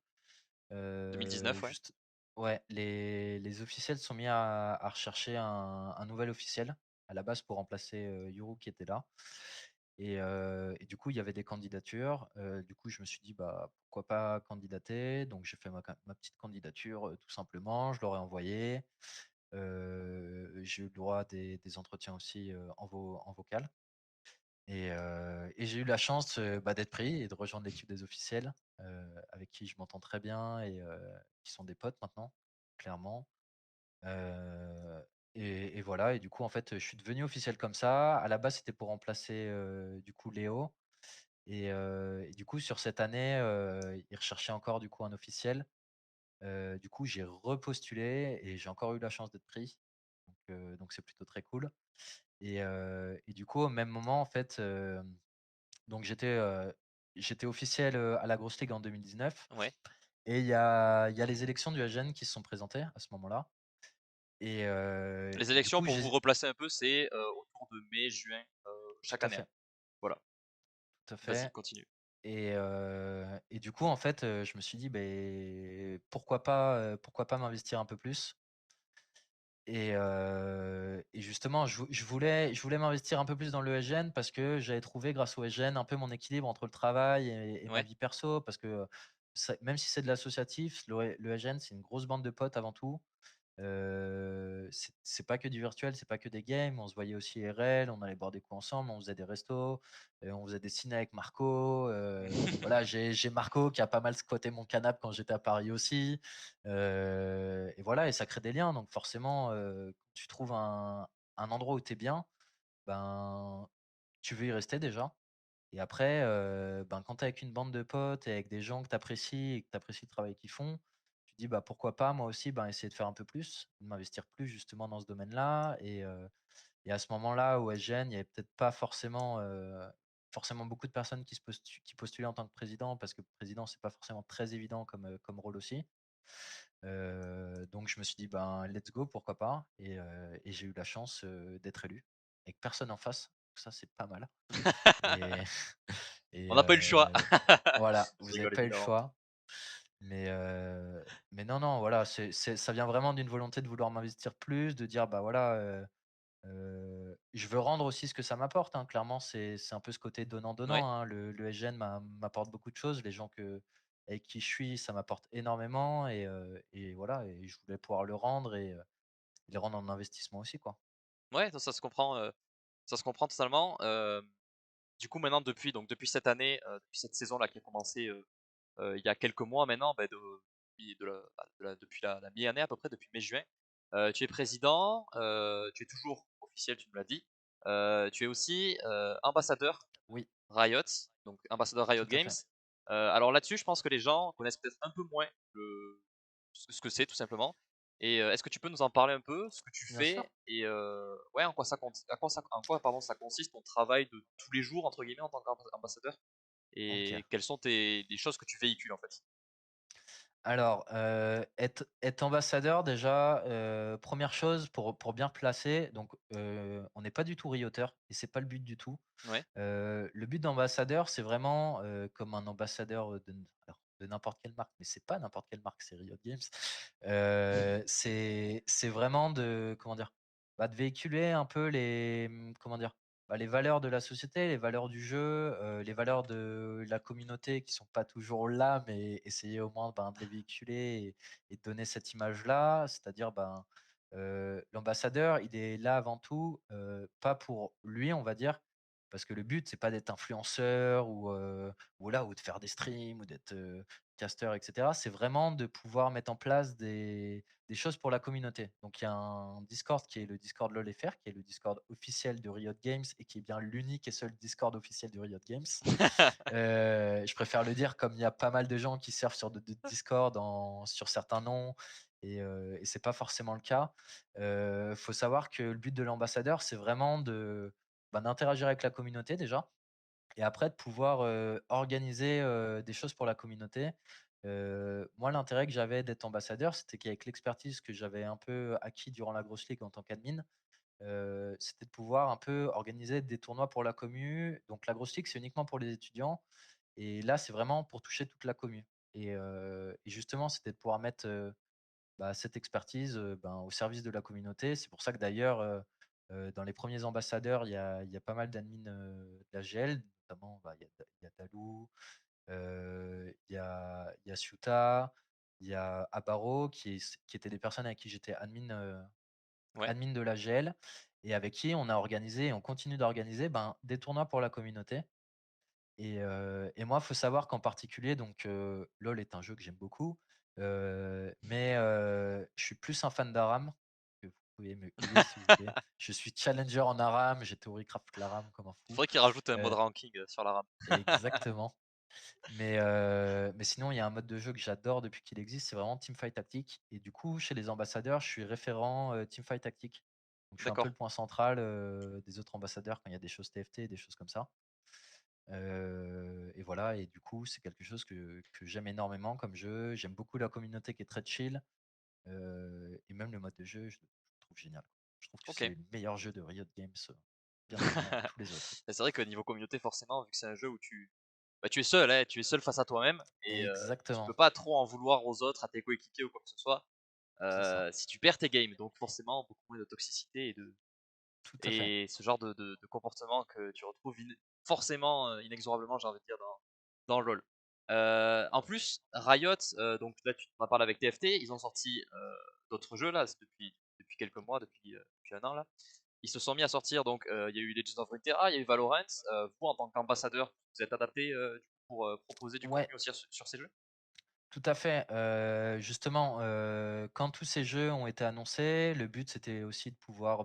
2019, ouais. juste ouais, les officiels sont mis à rechercher un nouvel officiel, à la base pour remplacer, Yoru qui était là et du coup, il y avait des candidatures, du coup, je me suis dit: «Bah, pourquoi pas candidater?» Donc j'ai fait ma petite candidature, tout simplement, je leur ai envoyé, j'ai eu le droit à des entretiens aussi, en vocal et j'ai eu la chance, d'être pris et de rejoindre l'équipe des officiels, avec qui je m'entends très bien qui sont des potes maintenant, clairement. Heu et voilà et du coup, en fait, je suis devenu officiel comme ça. À la base, c'était pour remplacer, du coup, Léo et du coup, sur cette année, ils recherchaient encore, du coup, un officiel. Du coup, j'ai repostulé et j'ai encore eu la chance d'être pris. Donc c'est plutôt très cool et du coup, au même moment, en fait, donc j'étais officiel, à la Grosse Ligue en 2019 Ouais. et il y a les élections du SGN qui se sont présentées à ce moment-là Les et du élections coup, pour vous replacer un peu, c'est, autour de mai, juin, tout chaque à année, hein. fait, Voilà. tout à Vas-y, fait continue. et du coup, en fait, je me suis dit: ben pourquoi pas m'investir un peu plus?» et justement, je voulais m'investir un peu plus dans le SGN parce que j'avais trouvé grâce au SGN un peu mon équilibre entre le travail et ma Ouais, vie perso parce que, même si c'est de l'associatif, le SGN, c'est une grosse bande de potes avant tout. C'est pas que du virtuel, c'est pas que des games. On se voyait aussi IRL, on allait boire des coups ensemble, on faisait des restos, on faisait des ciné avec Marco. Voilà, j'ai Marco qui a pas mal squatté mon canapé quand j'étais à Paris aussi. Et voilà, et ça crée des liens. Donc forcément, quand tu trouves un endroit où tu es bien, ben, tu veux y rester déjà. Et après, ben, quand tu es avec une bande de potes et avec des gens que tu apprécies et que tu apprécies le travail qu'ils font, tu te dis: «Bah, pourquoi pas moi aussi, ben, essayer de faire un peu plus, de m'investir plus justement dans ce domaine-là». Et à ce moment-là, au SGN, il y avait peut-être pas forcément beaucoup de personnes qui postulaient en tant que président, parce que président, c'est pas forcément très évident comme rôle aussi. Donc je me suis dit: «Ben, let's go, pourquoi pas?» Et j'ai eu la chance, d'être élu avec personne en face. Donc ça, c'est pas mal. Et et On n'a pas eu le choix. voilà, Je vous avez rigole pas eu le évidemment. choix. Mais non, non, voilà, ça vient vraiment d'une volonté de vouloir m'investir plus, de dire: «Bah, voilà, je veux rendre aussi ce que ça m'apporte», hein. Clairement, c'est un peu ce côté Ouais. donnant-donnant, hein. Le SGN m'apporte beaucoup de choses. Les gens avec qui je suis, ça m'apporte énormément. Et voilà, et je voulais pouvoir le rendre et le rendre en investissement aussi, quoi. Ouais, ça se comprend totalement. Du coup maintenant depuis cette année, depuis cette saison-là qui a commencé, il y a quelques mois maintenant, bah, depuis la mi-année à peu près, depuis mai-juin. Tu es président, tu es toujours officiel, tu me l'as dit. Tu es aussi, ambassadeur Oui, Riot, donc ambassadeur Riot tout à Games. fait. Alors là-dessus, je pense que les gens connaissent peut-être un peu moins ce que c'est tout simplement. Et est-ce que tu peux nous en parler un peu, ce que tu Bien sûr. fais et ouais, en quoi pardon ça consiste ton travail de tous les jours entre guillemets en tant qu'ambassadeur OK. et quelles sont les choses que tu véhicules en fait? Alors, être ambassadeur déjà, 1 chose pour bien placer, donc on n'est pas du tout Rioter et c'est pas le but du tout. Ouais. Le but d'ambassadeur, c'est vraiment, comme un ambassadeur, de n'importe quelle marque, mais c'est pas n'importe quelle marque, c'est Riot Games. C'est vraiment de comment dire? Bah, de véhiculer un peu comment dire? Bah, les valeurs de la société, les valeurs du jeu, les valeurs de la communauté qui sont pas toujours là, mais essayer au moins, ben, de les véhiculer et de donner cette image-là. C'est-à-dire, ben, l'ambassadeur, il est là avant tout, pas pour lui, on va dire, parce que le but, c'est pas d'être influenceur ou de faire des streams ou d'être, caster et cetera. C'est vraiment de pouvoir mettre en place des choses pour la communauté. Donc il y a un Discord qui est le Discord LOLFR, qui est le Discord officiel de Riot Games et qui est bien l'unique et seul Discord officiel de Riot Games. Je préfère le dire comme il y a pas mal de gens qui servent sur de Discord sur certains noms et c'est pas forcément le cas. Faut savoir que le but de l'ambassadeur, c'est vraiment d'interagir avec la communauté déjà et après de pouvoir, organiser, des choses pour la communauté. Moi, l'intérêt que j'avais d'être ambassadeur, c'était qu'avec l'expertise que j'avais un peu acquis durant la Grosse Ligue en tant qu'admin, c'était de pouvoir un peu organiser des tournois pour la commu. Donc la Grosse Ligue, c'est uniquement pour les étudiants et là, c'est vraiment pour toucher toute la commu et justement, c'était de pouvoir mettre, bah, cette expertise, ben, au service de la communauté. C'est pour ça que d'ailleurs, dans les premiers ambassadeurs, il y a pas mal d'admins, de la GL, notamment, bah, il y a Dalou, il y a Ciuta, il y a Abaro qui étaient des personnes avec qui j'étais Ouais. admin de la GL et avec qui on a organisé et on continue d'organiser, ben, des tournois pour la communauté. Et moi, il faut savoir qu'en particulier, donc LOL est un jeu que j'aime beaucoup, mais je suis plus un fan d'ARAM, que vous pouvez me huer si vous voulez. Je suis challenger en ARAM, j'ai theorycraft l'ARAM comme un Il fou. faudrait qu'ils rajoutent un mode Heu ranking, sur la RAM. exactement, mais sinon, il y a un mode de jeu que j'adore depuis qu'il existe, c'est vraiment Teamfight Tactique et du coup, chez les ambassadeurs, je suis référent, Teamfight Tactique. Donc je suis un peu D'accord. le point central, des autres ambassadeurs quand il y a des choses TFT et des choses comme ça. Et voilà et du coup, c'est quelque chose que j'aime énormément comme jeu. J'aime beaucoup la communauté qui est très chill, et même le mode de jeu, je le trouve génial. Je trouve que c'est OK. le meilleur jeu de Riot Games, bien devant tous les autres. Et c'est vrai que niveau communauté forcément, vu que c'est un jeu où tu es seul, hein, tu es seul face à toi-même et tu peux Exactement, pas trop en vouloir aux autres, à tes coéquipiers ou quoi que ce soit, c'est ça, si tu perds tes games. Donc forcément beaucoup moins de toxicité tout à fait. et ce genre de comportement que tu retrouves forcément, inexorablement, j'ai envie de dire dans le LoL. En plus, Riot, donc là tu en parles avec TFT, ils ont sorti d'autres jeux là, depuis quelques mois, depuis un an là. Ils se sont mis à sortir, donc il y a eu Legends of Runeterra, il y a eu Valorant. Vous, en tant qu'ambassadeur, vous êtes adapté du coup, pour proposer du Ouais, contenu aussi sur ces jeux? tout à fait. Justement, quand tous ces jeux ont été annoncés, le but c'était aussi de pouvoir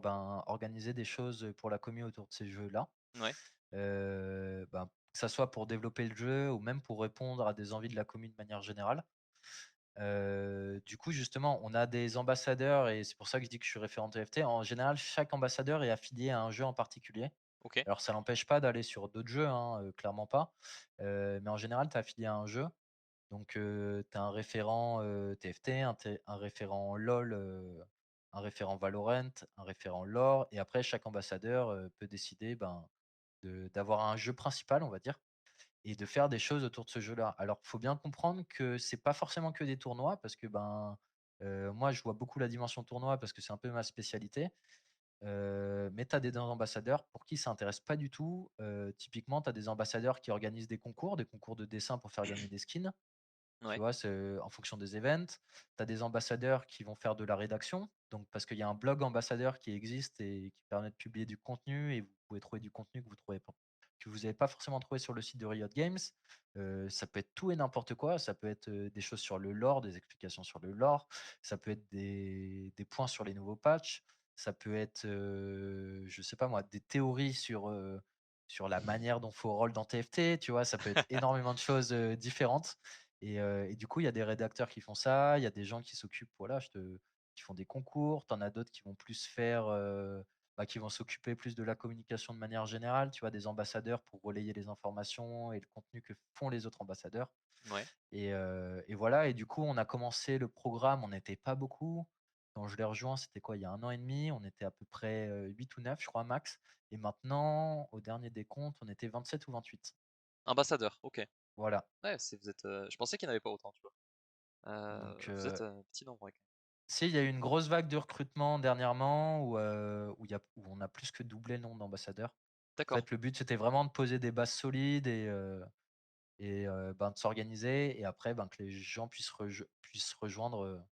organiser des choses pour la commu autour de ces jeux-là. Ouais, Que ça soit pour développer le jeu ou même pour répondre à des envies de la commu de manière générale. Du coup, justement, on a des ambassadeurs et c'est pour ça que je dis que je suis référent TFT. En général, chaque ambassadeur est affilié à un jeu en particulier. ok, Alors, ça n'empêche pas d'aller sur d'autres jeux, hein, clairement pas. Mais en général, tu es affilié à un jeu. Donc, tu as un référent TFT, un référent LoL, un référent Valorant, un référent lore. Et après, chaque ambassadeur peut décider d'avoir un jeu principal, on va dire, et de faire des choses autour de ce jeu-là. Alors, faut bien comprendre que c'est pas forcément que des tournois parce que, moi, je vois beaucoup la dimension tournoi parce que c'est un peu ma spécialité. Mais tu as des ambassadeurs pour qui ça intéresse pas du tout. Typiquement, tu as des ambassadeurs qui organisent des concours de dessin pour faire gagner des skins. Tu ouais, vois? C'est en fonction des events. Tu as des ambassadeurs qui vont faire de la rédaction, donc parce qu'il y a un blog ambassadeur qui existe et qui permet de publier du contenu et vous pouvez trouver du contenu que vous avez pas forcément trouvé sur le site de Riot Games. Ça peut être tout et n'importe quoi, ça peut être, des choses sur le lore, des explications sur le lore, ça peut être des points sur les nouveaux patchs, ça peut être, je sais pas moi, des théories sur la manière dont faut roll dans TFT, tu vois? Ça peut être énormément de choses, différentes. Et du coup, il y a des rédacteurs qui font ça, il y a des gens qui s'occupent, voilà, qui font des concours, tu en as d'autres qui vont plus faire, qui vont s'occuper plus de la communication de manière générale, tu vois, des ambassadeurs pour relayer les informations et le contenu que font les autres ambassadeurs. ouais. Et voilà, et du coup, on a commencé le programme, on n'était pas beaucoup. Quand je l'ai rejoint, c'était quoi, il y a un an et demi, on était à peu près 8 ou 9, je crois, max. Et maintenant, au dernier décompte, on était 27 ou 28. Ambassadeur, ok. Voilà. Ouais, vous êtes, je pensais qu'il n'y en avait pas autant, tu vois. Donc, Vous êtes un petit nombre, ouais. si, il y a eu une grosse vague de recrutement dernièrement où on a plus que doublé le nombre d'ambassadeurs. En D'accord, fait, le but, c'était vraiment de poser des bases solides et de s'organiser et après, que les gens puissent rejoindre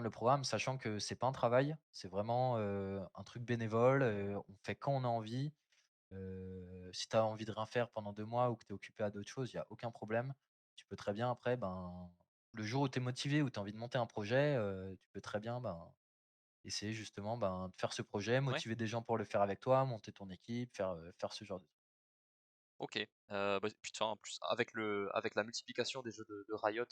le programme, sachant que c'est pas un travail, c'est vraiment, un truc bénévole, on fait quand on a envie. Si tu as envie de rien faire pendant 2 mois ou que tu es occupé à d'autres choses, il y a aucun problème. Tu peux très bien après, le jour où tu es motivé, où tu as envie de monter un projet, tu peux très bien, essayer justement, de faire ce projet, ouais, motiver des gens pour le faire avec toi, monter ton équipe, faire ce genre de trucs. ok. Puis de toute façon, en plus, avec la multiplication des jeux de Riot,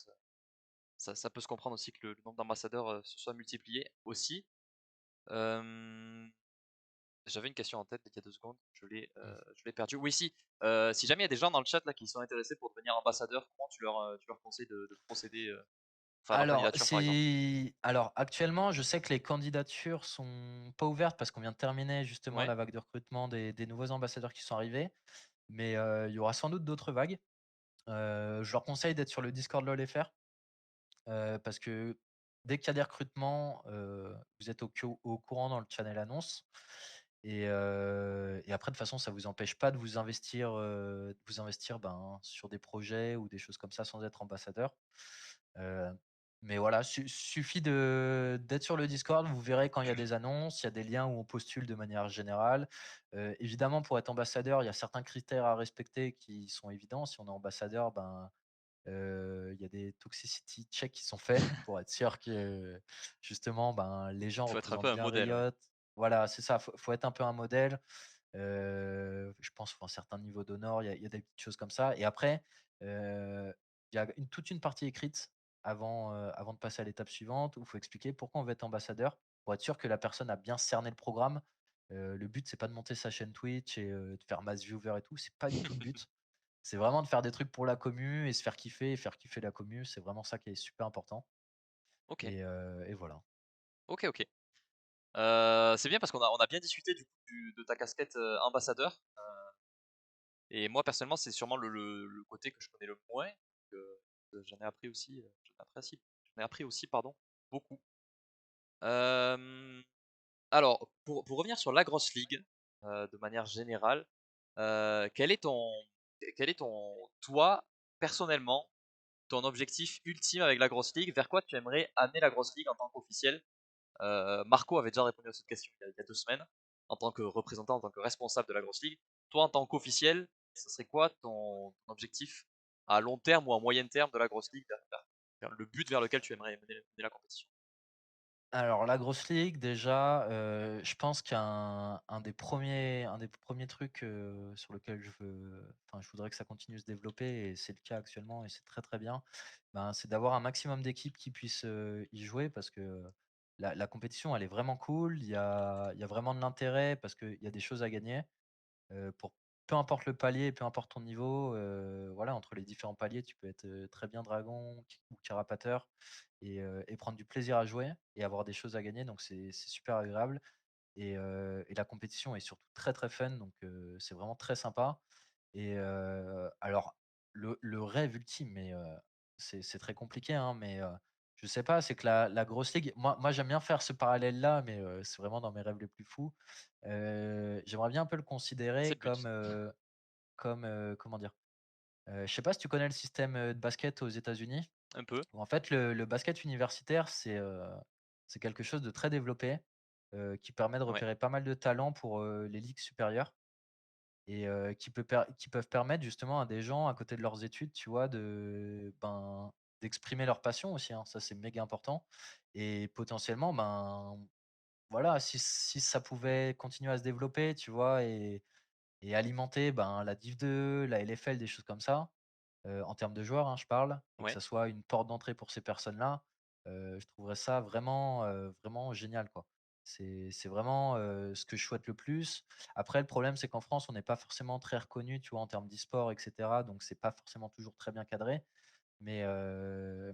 ça peut se comprendre aussi que le nombre d'ambassadeurs se soit multiplié aussi. Euh, J'avais une question en tête il y a 2 secondes, Mmh. je l'ai perdu. Oui, si jamais il y a des gens dans le chat là qui sont intéressés pour devenir ambassadeur, comment tu leur conseilles de procéder, faire leur candidature par exemple? Alors actuellement, je sais que les candidatures sont pas ouvertes parce qu'on vient de terminer justement Ouais, la vague de recrutement des nouveaux ambassadeurs qui sont arrivés, mais il y aura sans doute d'autres vagues. Je leur conseille d'être sur le Discord LOL FR. Parce que dès qu'il y a des recrutements, vous êtes au courant dans le channel annonce et après de toute façon ça vous empêche pas de vous investir, sur des projets ou des choses comme ça sans être ambassadeur. Heu, mais voilà, suffit d'être sur le Discord, vous verrez quand il y a des annonces, il y a des liens où on postule de manière générale. Évidemment pour être ambassadeur, il y a certains critères à respecter qui sont évidents. Si on est ambassadeur, il y a des toxicity checks qui sont faits pour être sûr que justement, les gens faut être un peu représentent un bien modèle, ouais. Riot. Voilà, c'est ça, faut être un peu un modèle. Je pense qu'il faut un certain niveau d'honneur, il y a des petites choses comme ça et après, il y a toute une partie écrite avant de passer à l'étape suivante où il faut expliquer pourquoi on veut être ambassadeur, pour être sûr que la personne a bien cerné le programme. Le but, c'est pas de monter sa chaîne Twitch et de faire mass viewer et tout, c'est pas du tout le but. C'est vraiment de faire des trucs pour la commu et se faire kiffer et faire kiffer la commu, c'est vraiment ça qui est super important Ok, et voilà. ok, ok. C'est bien parce on a bien discuté du coup de ta casquette ambassadeur. Et moi personnellement, c'est sûrement le côté que je connais le moins. Donc, j'en ai appris aussi, j'en ai appris aussi, pardon, beaucoup. Euh, alors, pour revenir sur la grosse ligue, de manière générale, quel est ton toi? personnellement, ton objectif ultime avec la Grosse Ligue, vers quoi tu aimerais amener la Grosse Ligue en tant qu'officiel? Marco avait déjà répondu à cette question il y a 2 semaines, en tant que représentant, en tant que responsable de la Grosse Ligue. Toi, en tant qu'officiel, ce serait quoi ton objectif à long terme ou à moyen terme de la Grosse Ligue, vers le but vers lequel tu aimerais mener la compétition? Alors la grosse ligue déjà, je pense qu'un des premiers trucs, sur lequel je voudrais que ça continue de se développer et c'est le cas actuellement et c'est très, très bien, ben, c'est d'avoir un maximum d'équipes qui puissent, y jouer parce que la compétition elle est vraiment cool. Il y a vraiment de l'intérêt parce qu'il y a des choses à gagner. Pour peu importe le palier, peu importe ton niveau, voilà, entre les différents paliers, tu peux être, très bien dragon ou carapateur et prendre du plaisir à jouer et avoir des choses à gagner, donc c'est super agréable et la compétition est surtout très, très fun, donc c'est vraiment très sympa alors le rêve ultime, mais c'est très compliqué, hein, mais je sais pas, c'est que la grosse ligue moi j'aime bien faire ce parallèle-là, mais c'est vraiment dans mes rêves les plus fous. J'aimerais bien un peu le C'est considérer le but, comme, comment dire? Je sais pas si tu connais le système, de basket aux États-Unis? un peu, Où en fait le basket universitaire, c'est quelque chose de très développé, qui permet de ouais, repérer pas mal de talents pour, les ligues supérieures et qui peuvent permettre justement à des gens à côté de leurs études, tu vois, d'exprimer leur passion aussi, hein. Ça, c'est méga important et potentiellement, ben, voilà, si ça pouvait continuer à se développer, tu vois? Et alimenter, ben, la Div 2, la LFL, des choses comme ça, en termes de joueurs, hein, je parle et que ouais, ça soit une porte d'entrée pour ces personnes-là, je trouverais ça vraiment, vraiment génial, quoi. C'est vraiment, ce que je souhaite le plus. Après le problème, c'est qu'en France, on n'est pas forcément très reconnu, tu vois, en termes d'e-sport et cetera, donc c'est pas forcément toujours très bien cadré, mais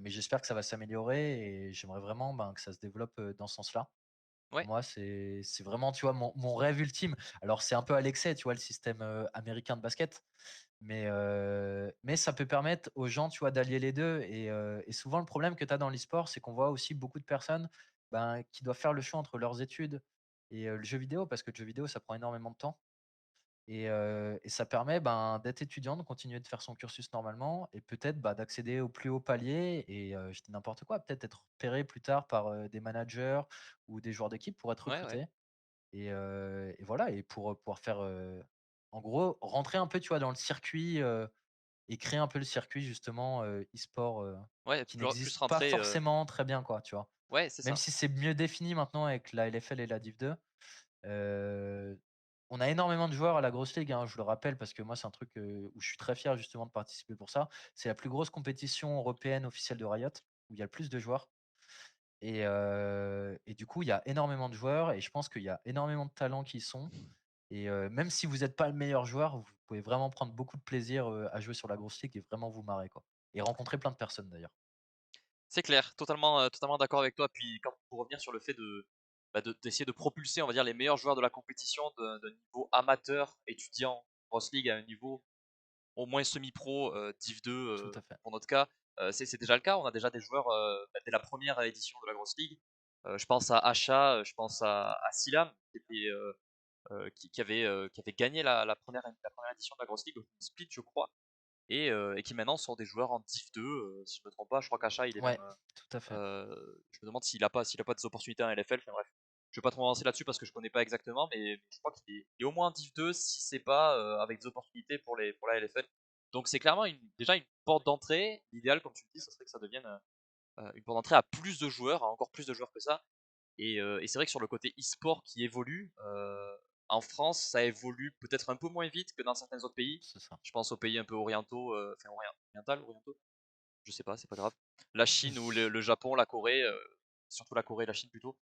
j'espère que ça va s'améliorer et j'aimerais vraiment, ben, que ça se développe, dans ce sens-là. ouais, Moi, c'est vraiment, tu vois, mon rêve ultime. Alors, c'est un peu à l'excès, tu vois, le système, américain de basket, mais ça peut permettre aux gens, tu vois, d'allier les 2 et souvent le problème que tu as dans l'e-sport, c'est qu'on voit aussi beaucoup de personnes, ben, qui doivent faire le choix entre leurs études et le jeu vidéo parce que le jeu vidéo, ça prend énormément de temps et ça permet, ben, d'être étudiant, de continuer de faire son cursus normalement et peut-être, bah, d'accéder au plus haut palier et je dis n'importe quoi, peut-être être repéré plus tard par, des managers ou des joueurs d'équipe pour être ouais, ouais, recruté et voilà et pour, pouvoir faire, en gros, rentrer un peu, tu vois, dans le circuit, et créer un peu le circuit justement, e-sport, ouais, qui plus n'existe pas rentrer, forcément très bien, quoi, tu vois? ouais, c'est Même ça. si c'est mieux défini maintenant avec la LFL et la Div 2, heu, on a énormément de joueurs à la grosse ligue, hein, je le rappelle parce que moi c'est un truc, où je suis très fier justement de participer pour ça. C'est la plus grosse compétition européenne officielle de Riot, où il y a le plus de joueurs et du coup, il y a énormément de joueurs et je pense qu'il y a énormément de talents qui y sont et même si vous êtes pas le meilleur joueur, vous pouvez vraiment prendre beaucoup de plaisir, à jouer sur la grosse ligue et vraiment vous marrer, quoi et rencontrer plein de personnes d'ailleurs. C'est clair, totalement d'accord avec toi. Puis quand pour revenir sur le fait d'essayer de propulser, on va dire, les meilleurs joueurs de la compétition d'un niveau amateur, étudiant, Grosse League à un niveau au moins semi-pro, Div 2, Tout à fait. pour notre cas, c'est déjà le cas. On a déjà des joueurs, dès la première édition de la Grosse League. Je pense à Asha, je pense à Silam qui était, qui avait gagné la première édition de la Grosse League au split, je crois et qui maintenant sont des joueurs en Div 2, si je me trompe pas. Je crois qu'Asha, il est même, Ouais, tout à fait. je me demande s'il a pas des opportunités en LFL, enfin bref. Je vais pas trop avancer là-dessus parce que je connais pas exactement, mais je crois qu'il est au moins en Div 2 si c'est pas avec des opportunités pour la LFL. Donc c'est clairement déjà une porte d'entrée. L'idéal, comme tu le dis, ça serait que ça devienne une porte d'entrée à plus de joueurs, à encore plus de joueurs que ça. Et c'est vrai que sur le côté e-sport qui évolue, en France, ça évolue peut-être un peu moins vite que dans certains autres pays. C'est ça. Je pense aux pays un peu orientaux, enfin orientaux, je sais pas, c'est pas grave. La Chine ou le Japon, la Corée, surtout la Corée et la Chine plutôt,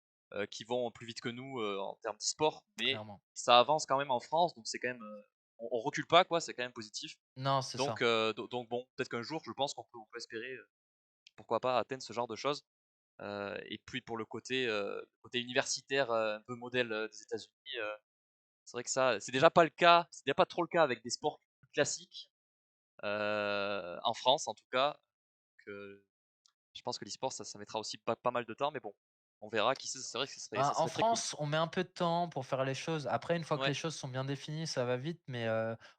qui vont plus vite que nous en termes d'e-sport, mais Clairement. ça avance quand même en France, donc c'est quand même, on recule pas quoi, c'est quand même positif. Non, c'est Donc, ça. donc bon, peut-être qu'un jour, je pense qu'on peut espérer, pourquoi pas atteindre ce genre de choses. Et puis pour le côté universitaire, un peu modèle des États-Unis, c'est vrai que ça, c'est déjà pas le cas, c'est déjà pas trop le cas avec des sports plus classiques en France en tout cas. Que je pense que l'e-sport ça mettra aussi pas mal de temps, mais bon. On verra, qui sait, c'est vrai que Ben, ça en serait très cool. France, on met un peu de temps pour faire les choses. Après, une fois que Ouais, les choses sont bien définies, ça va vite, mais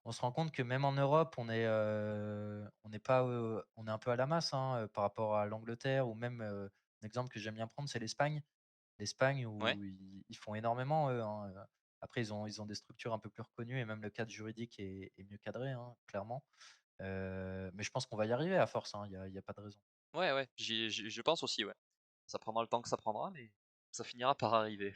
on se rend compte que même en Europe, on n'est pas, on est un peu à la masse, hein, par rapport à l'Angleterre ou même, un exemple que j'aime bien prendre, c'est l'Espagne. L'Espagne ouais, où ils font énormément eux, hein, après ils ont des structures un peu plus reconnues et même le cadre juridique est mieux cadré, hein, clairement. Mais je pense qu'on va y arriver à force, hein, il y a pas de raison. ouais, ouais, je pense aussi, ouais. Ça prendra le temps que ça prendra, mais ça finira par arriver.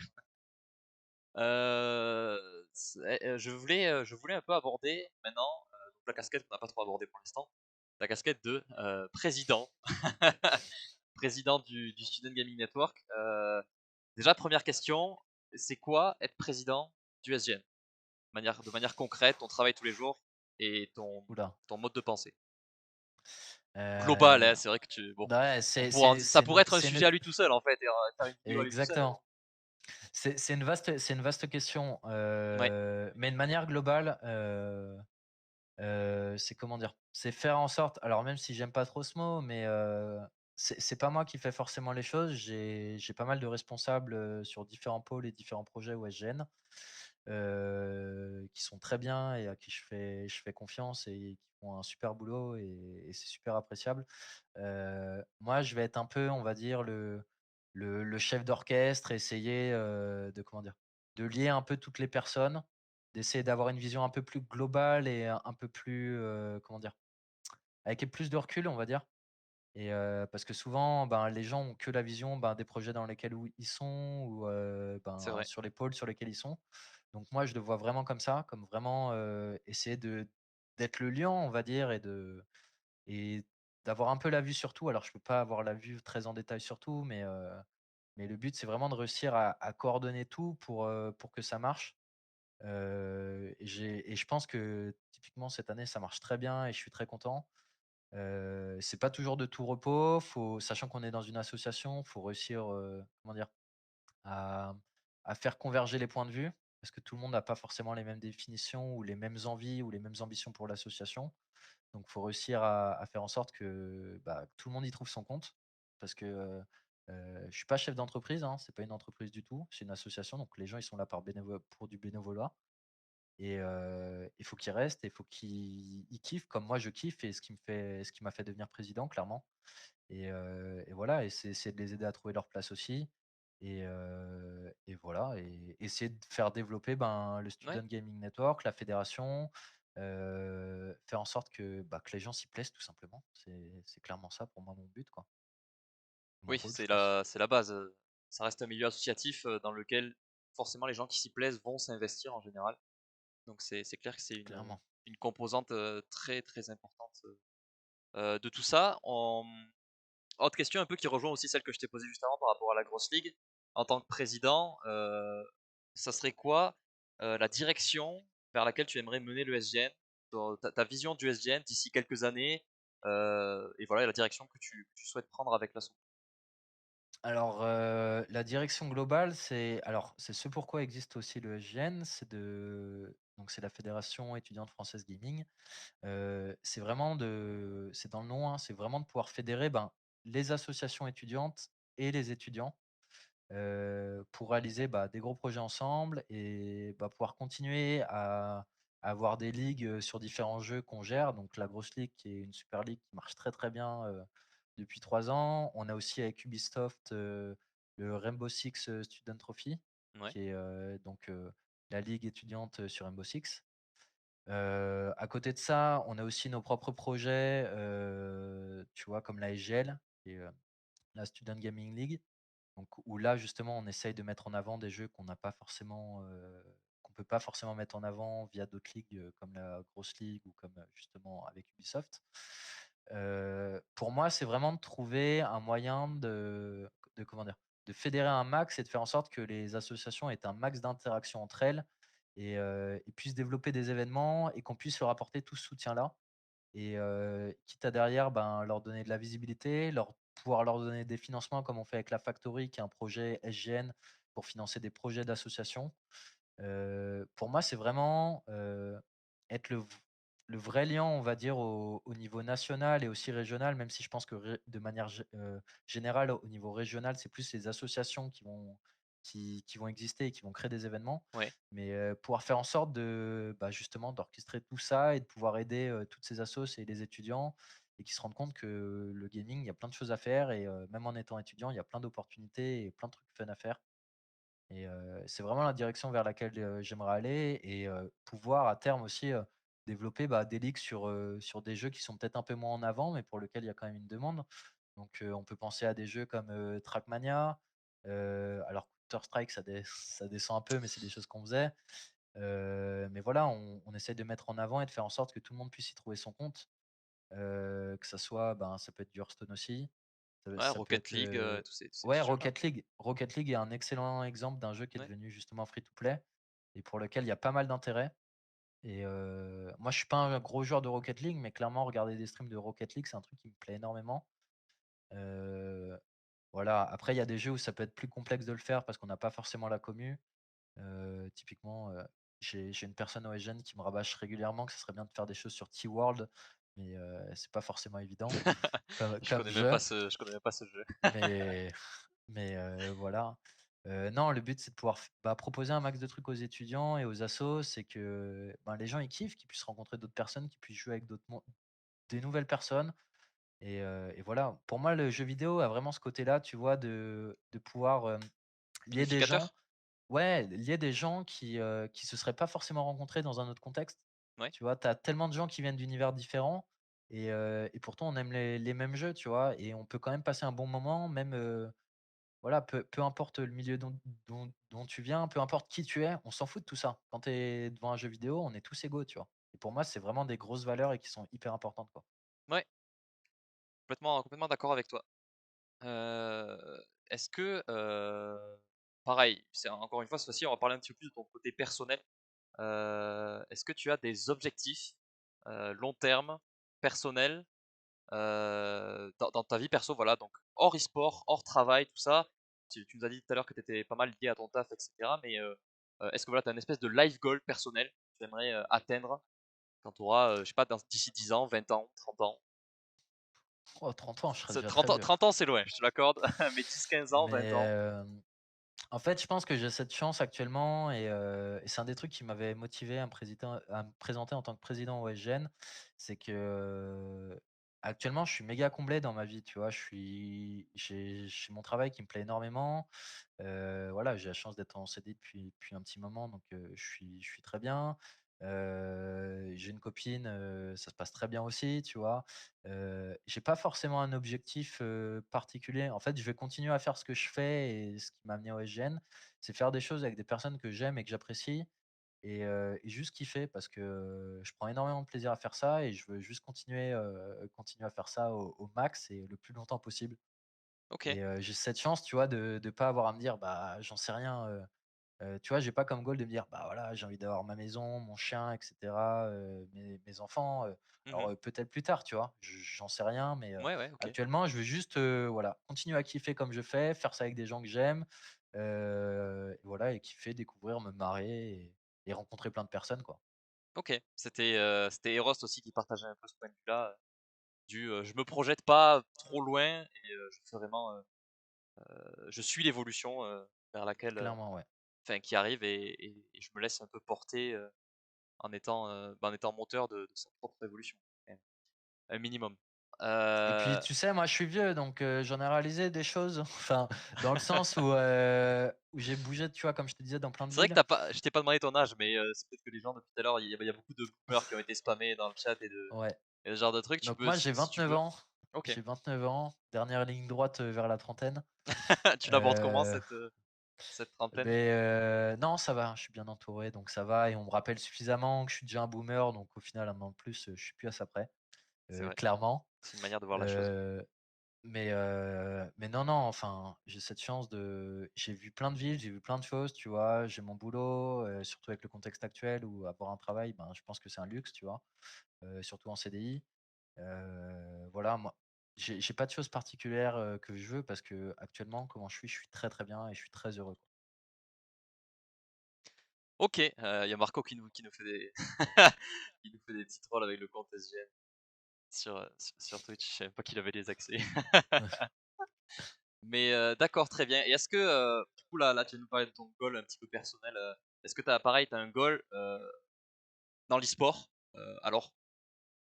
Je voulais un peu aborder maintenant, donc la casquette qu'on n'a pas trop abordée pour l'instant, la casquette de président, président du Student Gaming Network. Déjà, première question, c'est quoi être président du SGN? De manière concrète, ton travail tous les jours et Oula. ton mode de pensée. Global, Là. hein, c'est vrai que tu, bon, Bah, ouais, ça pourrait être un c'est sujet à lui tout seul en fait, et faire une vidéo à lui tout seul. exactement. C'est une vaste question, Ouais, mais de manière globale, c'est comment dire? C'est faire en sorte, alors même si j'aime pas trop ce mot, mais c'est pas moi qui fais forcément les choses. J'ai pas mal de responsables, sur différents pôles et différents projets au SGN, qui sont très bien et à qui je fais confiance et qui font un super boulot et c'est super appréciable. Moi, je vais être un peu, on va dire, le chef d'orchestre, essayer, de comment dire? De lier un peu toutes les personnes, d'essayer d'avoir une vision un peu plus globale et un peu plus, comment dire? Avec plus de recul, on va dire. Et parce que souvent, ben, les gens ont que la vision, ben, des projets dans lesquels où ils sont ou c'est ben, vrai. sur les pôles sur lesquels ils sont. Donc moi, je le vois vraiment comme ça, comme vraiment, essayer d'être le lion, on va dire et d'avoir un peu la vue sur tout. Alors je peux pas avoir la vue très en détail sur tout, mais le but, c'est vraiment de réussir à coordonner tout pour que ça marche. Et je pense que typiquement cette année, ça marche très bien et je suis très content. C'est pas toujours de tout repos, sachant qu'on est dans une association, faut réussir, comment dire? À à faire converger les points de vue, parce que tout le monde n'a pas forcément les mêmes définitions ou les mêmes envies ou les mêmes ambitions pour l'association. Donc faut réussir à faire en sorte que, bah, tout le monde y trouve son compte. Parce que, je suis pas chef d'entreprise, hein, c'est pas une entreprise du tout, c'est une association, donc les gens ils sont là pour du bénévolat et il faut qu'ils restent et il faut qu'ils kiffent comme moi je kiffe et ce qui m'a fait devenir président clairement et voilà et c'est de les aider à trouver leur place aussi et voilà et essayer de faire développer, ben, le Ouais. Student Gaming Network, la fédération, faire en sorte que les gens s'y plaisent tout simplement. C'est clairement ça pour moi mon but quoi, mon Oui, rôle je pense, c'est la base. Ça reste un milieu associatif dans lequel forcément les gens qui s'y plaisent vont s'investir en général. Donc c'est clair que c'est clairement. une composante très très importante de tout ça. Autre question un peu qui rejoint aussi celle que je t'ai posée juste avant par rapport à la grosse ligue. En tant que président, ça serait quoi la direction vers laquelle tu aimerais mener le SGN, ta vision du SGN d'ici quelques années, et voilà la direction que tu souhaites prendre avec l'asso. Alors, la direction globale, c'est ce pourquoi existe aussi le SGN, c'est la Fédération étudiante française gaming. C'est dans le nom, hein, c'est vraiment de pouvoir fédérer, ben, les associations étudiantes et les étudiants, pour réaliser, bah, des gros projets ensemble et, bah, pouvoir continuer à avoir des ligues, sur différents jeux qu'on gère. Donc la grosse ligue qui est une super ligue qui marche très, très bien, depuis 3 ans. On a aussi avec Ubisoft, le Rainbow Six, Student Trophy Ouais, qui est, la ligue étudiante, sur Rainbow Six. À côté de ça, on a aussi nos propres projets, tu vois? Comme la SGL et la Student Gaming League. Donc où là, justement, on essaye de mettre en avant des jeux qu'on peut pas forcément mettre en avant via d'autres ligues, comme la Grosse Ligue ou comme, justement avec Ubisoft. Pour moi, c'est vraiment de trouver un moyen de comment dire? De fédérer un max et de faire en sorte que les associations aient un max d'interaction entre elles et puissent développer des événements et qu'on puisse leur apporter tout ce soutien-là et quitte à derrière, ben, leur donner de la visibilité, pouvoir leur donner des financements comme on fait avec la Factory qui est un projet SGN pour financer des projets d'associations. Pour moi, c'est vraiment, être le vrai lien, on va dire, au niveau national et aussi régional, même si je pense que de manière générale, au niveau régional, c'est plus les associations qui vont exister et qui vont créer des événements. Ouais. Mais pouvoir faire en sorte de, bah, justement, d'orchestrer tout ça et de pouvoir aider toutes ces assos et les étudiants et qui se rendent compte que le gaming, il y a plein de choses à faire et même en étant étudiant, il y a plein d'opportunités et plein de trucs fun à faire. Et c'est vraiment la direction vers laquelle, j'aimerais aller et pouvoir à terme aussi, développer, bah, des ligues sur des jeux qui sont peut-être un peu moins en avant, mais pour lesquels il y a quand même une demande. Donc on peut penser à des jeux comme, Trackmania, alors Counter Strike ça descend un peu, mais c'est des choses qu'on faisait. Mais voilà, on essaie de mettre en avant et de faire en sorte que tout le monde puisse y trouver son compte, que ça soit, ben, ça peut être du Hearthstone aussi, Ouais, ça peut Rocket être, League, tous ces ouais, petits jeux-là. Rocket League est un excellent exemple d'un jeu qui est Ouais. devenu justement free to play et pour lequel il y a pas mal d'intérêt et moi, je suis pas un gros joueur de Rocket League, mais clairement regarder des streams de Rocket League, c'est un truc qui me plaît énormément. Heu, voilà, après il y a des jeux où ça peut être plus complexe de le faire parce qu'on n'a pas forcément la commu. Typiquement, j'ai une personne au SGN qui me rabâche régulièrement que ce serait bien de faire des choses sur T-World, mais c'est pas forcément évident comme jeu, Je connais même pas ce jeu. mais voilà. Non, le but, c'est de pouvoir bah, proposer un max de trucs aux étudiants et aux assos. C'est que, ben, les gens, ils kiffent, qu'ils puissent rencontrer d'autres personnes, qu'ils puissent jouer avec des nouvelles personnes et voilà. Pour moi, le jeu vidéo a vraiment ce côté-là, tu vois, de pouvoir, lier des gens. Unificateur? Ouais, lier des gens qui se seraient pas forcément rencontrés dans un autre contexte. Ouais. Tu vois? Tu as tellement de gens qui viennent d'univers différents et pourtant on aime les mêmes jeux, tu vois? Et on peut quand même passer un bon moment, même, voilà, peu importe le milieu dont tu viens, peu importe qui tu es, on s'en fout de tout ça. Quand tu es devant un jeu vidéo, on est tous égaux, tu vois? Et pour moi, c'est vraiment des grosses valeurs et qui sont hyper importantes, quoi. Ouais, complètement d'accord avec toi. Est-ce que, pareil, c'est encore une fois, cette fois-ci, on va parler un petit peu plus de ton côté personnel. Est-ce que tu as des objectifs, long terme, personnels, dans ta vie perso, voilà, donc hors e-sport, hors travail, tout ça? Tu nous as dit tout à l'heure que tu étais pas mal lié à ton taf et cetera, mais est-ce que voilà, tu as une espèce de life goal personnel que tu aimerais, atteindre quand tu auras, je sais pas, d'ici 10 ans, 20 ans, 30 ans? Oh, 30 ans, je serais C'est déjà 30 très ans vieux. 30 ans, c'est loin, je te l'accorde, mais 10-15 ans, 20 Mais ans? en fait, je pense que j'ai cette chance actuellement et c'est un des trucs qui m'avait motivé à me présenter en tant que président au SGN. C'est que, actuellement, je suis méga comblé dans ma vie, tu vois? J'ai mon travail qui me plaît énormément. Voilà, j'ai la chance d'être en CDI depuis un petit moment, donc je suis très bien. J'ai une copine, ça se passe très bien aussi, tu vois? J'ai pas forcément un objectif, particulier. En fait, je vais continuer à faire ce que je fais et ce qui m'a amené au SGN, c'est faire des choses avec des personnes que j'aime et que j'apprécie et juste kiffer parce que je prends énormément de plaisir à faire ça et je veux juste continuer à faire ça au max et le plus longtemps possible. OK. Et j'ai cette chance, tu vois, de pas avoir à me dire: «Bah, j'en sais rien», tu vois, j'ai pas comme goal de me dire: «Bah, voilà, j'ai envie d'avoir ma maison, mon chien et cetera, mes enfants», alors, Mmh. peut-être plus tard, tu vois? J'en sais rien, mais Ouais, ouais, OK. actuellement, je veux juste, voilà, continuer à kiffer comme je fais, faire ça avec des gens que j'aime, et voilà et kiffer, découvrir, me marrer et rencontrer plein de personnes, quoi. OK. C'était Eros aussi qui partageait un peu ce point de vue-là, je me projette pas trop loin et je fais vraiment, je suis l'évolution, vers laquelle, Clairement, ouais. enfin qui arrive et je me laisse un peu porter, en étant moteur de sa propre évolution, quand même, un minimum. Et puis, Heu, tu sais, moi, je suis vieux, donc j'en ai réalisé des choses, enfin, dans le sens où j'ai bougé, tu vois, comme je te disais, dans plein de c'est vrai que villes. t'as pas je t'ai pas demandé ton âge, mais c'est peut-être que les gens depuis tout à l'heure, il y a beaucoup de boomers qui ont été spammés dans le chat Ouais. et ce genre de trucs. Tu Donc peux moi, si tu veux. OK. J'ai 29 ans, dernière ligne droite, vers la trentaine. Tu l'abordes comment Heu, cette trentaine? Beh, non, ça va, je suis bien entouré, donc ça va et on me rappelle suffisamment que je suis déjà un boomer, donc au final, un an de plus, je suis plus à ça près, C'est vrai, clairement. c'est une manière de voir la chose. Heu mais non, non, enfin, j'ai cette chance j'ai vu plein de villes, j'ai vu plein de choses, tu vois? J'ai mon boulot, surtout avec le contexte actuel où avoir un travail, ben, je pense que c'est un luxe, tu vois? Surtout en CDI. Voilà, moi, j'ai pas de choses particulières, que je veux parce que actuellement comment je suis très, très bien et je suis très heureux, quoi. Ok, il y a Marco qui nous fait des qui nous fait des petits trolls avec le compte SGN sur Twitch. Je savais pas qu'il avait les accès. Mais d'accord, très bien. Et est-ce que du coup là tu viens de nous parler de ton goal un petit peu personnel. Est-ce que t'as un goal dans l'e-sport alors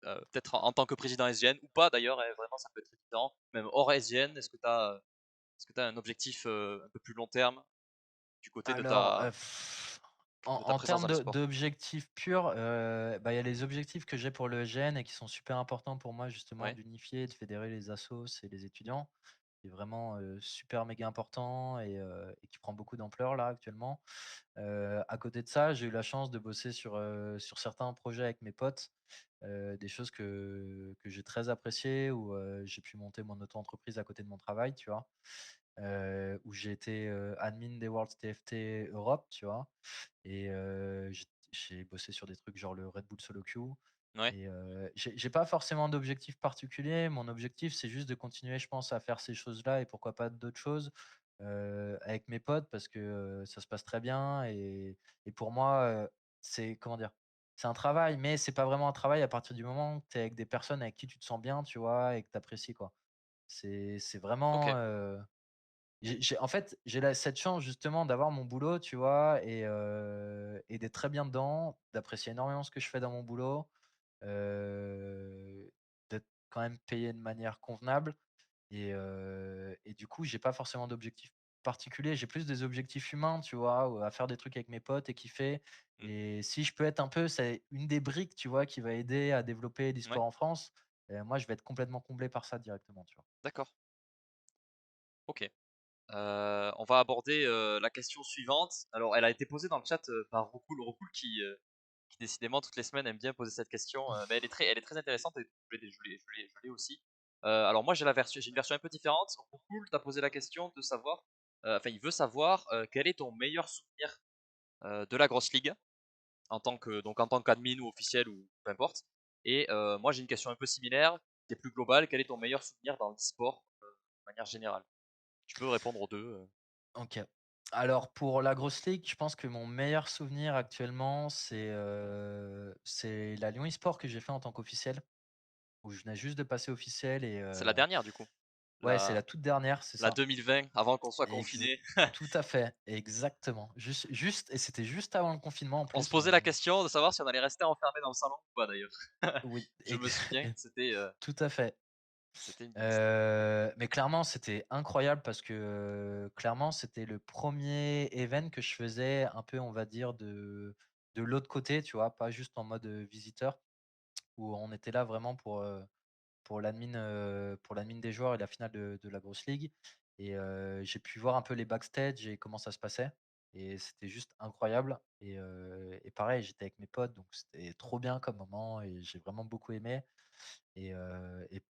peut-être en tant que président SGN ou pas d'ailleurs, vraiment ça peut être différent. Même hors SGN, est-ce que t'as un objectif un peu plus long terme du côté de Alors, ta en de ta présence termes dans l'e-sport? d'objectifs purs, bah, il y a les objectifs que j'ai pour le EGN et qui sont super importants pour moi justement Ouais, d'unifier, de fédérer les assos et les étudiants. Qui est vraiment, super méga important et qui prend beaucoup d'ampleur là actuellement. À côté de ça, j'ai eu la chance de bosser sur certains projets avec mes potes, des choses que j'ai très appréciées où, j'ai pu monter mon auto-entreprise à côté de mon travail, tu vois? Où j'ai été, admin des Worlds TFT Europe, tu vois? Et j'ai bossé sur des trucs genre le Red Bull Solo Queue ouais, et j'ai pas forcément d'objectif particulier. Mon objectif, c'est juste de continuer, je pense, à faire ces choses-là et pourquoi pas d'autres choses, avec mes potes parce que, ça se passe très bien et pour moi, c'est comment dire? C'est un travail, mais c'est pas vraiment un travail à partir du moment où tu es avec des personnes avec qui tu te sens bien, tu vois? Et que tu apprécies, quoi. C'est vraiment, OK, j'ai en fait, j'ai la cette chance justement d'avoir mon boulot, tu vois? Et d'être très bien dedans, d'apprécier énormément ce que je fais dans mon boulot, d'être quand même payé de manière convenable et du coup, j'ai pas forcément d'objectifs particuliers. J'ai plus des objectifs humains, tu vois? À faire des trucs avec mes potes et kiffer mmh, et si je peux être un peu c'est une des briques, tu vois? Qui va aider à développer ouais, l'e-sport en France, moi, je vais être complètement comblé par ça directement, tu vois? d'accord, OK. On va aborder, la question suivante. Alors elle a été posée dans le chat, par Rocool qui décidément toutes les semaines aime bien poser cette question, mais elle est très intéressante et je l'ai aussi. Alors moi j'ai une version un peu différente. Rocool t'a posé la question de savoir, enfin il veut savoir, quel est ton meilleur souvenir, de la grosse ligue en tant qu'admin ou officiel ou peu importe. Et moi j'ai une question un peu similaire, qui est plus globale. Quel est ton meilleur souvenir dans l'e-sport, de manière générale? Tu peux répondre aux 2. OK. Alors pour la grosse ligue, je pense que mon meilleur souvenir actuellement, c'est la Lyon e-sport que j'ai fait en tant qu'officiel, où je venais juste de passer officiel et C'est la dernière du coup? ouais, c'est la La toute dernière, c'est la ça. 2020 avant qu'on soit Ex confinés. Tout à fait, exactement. Juste et c'était juste avant le confinement en On se plus, posait la question de savoir si on allait rester enfermé dans le salon ou pas d'ailleurs. oui, Je me souviens, tout à fait. c'était une Mais clairement, c'était incroyable parce que, clairement, c'était le premier event que je faisais un peu, on va dire, de l'autre côté, tu vois? Pas juste en mode, visiteur, où on était là vraiment pour l'admin des joueurs et la finale de la grosse ligue et j'ai pu voir un peu les backstage et comment ça se passait et c'était juste incroyable et pareil, j'étais avec mes potes, donc c'était trop bien comme moment et j'ai vraiment beaucoup aimé et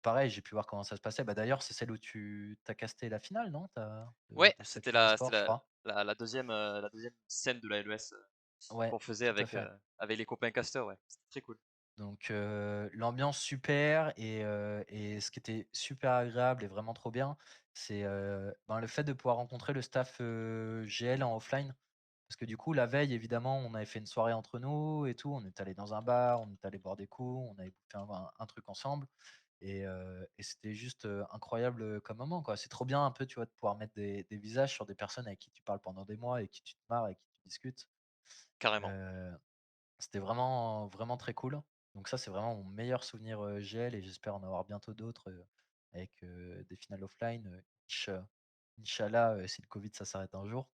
pareil, j'ai pu voir comment ça se passait. Bah, d'ailleurs, c'est celle où tu as casté la finale, non? ouais, De cette c'était Lyon la e-sport, c'était je crois? la 2e scène de la LES, Ouais, qu'on faisait tout à fait. avec les copains casters, ouais. C'était très cool. Donc l'ambiance super et ce qui était super agréable et vraiment trop bien, c'est, ben, le fait de pouvoir rencontrer le staff, GL en offline. Parce que du coup, la veille, évidemment, on avait fait une soirée entre nous et tout. On est allé dans un bar, on est allé boire des coups, on avait bouffé un truc ensemble et c'était juste, incroyable, comme moment, quoi. C'est trop bien un peu, tu vois, de pouvoir mettre des visages sur des personnes avec qui tu parles pendant des mois et qui tu te marres et qui tu discutes. Carrément. Heu C'était vraiment, vraiment très cool. Donc ça, c'est vraiment mon meilleur souvenir, GL et j'espère en avoir bientôt d'autres, avec, des finales offline, inch'Allah, si le covid ça s'arrête un jour.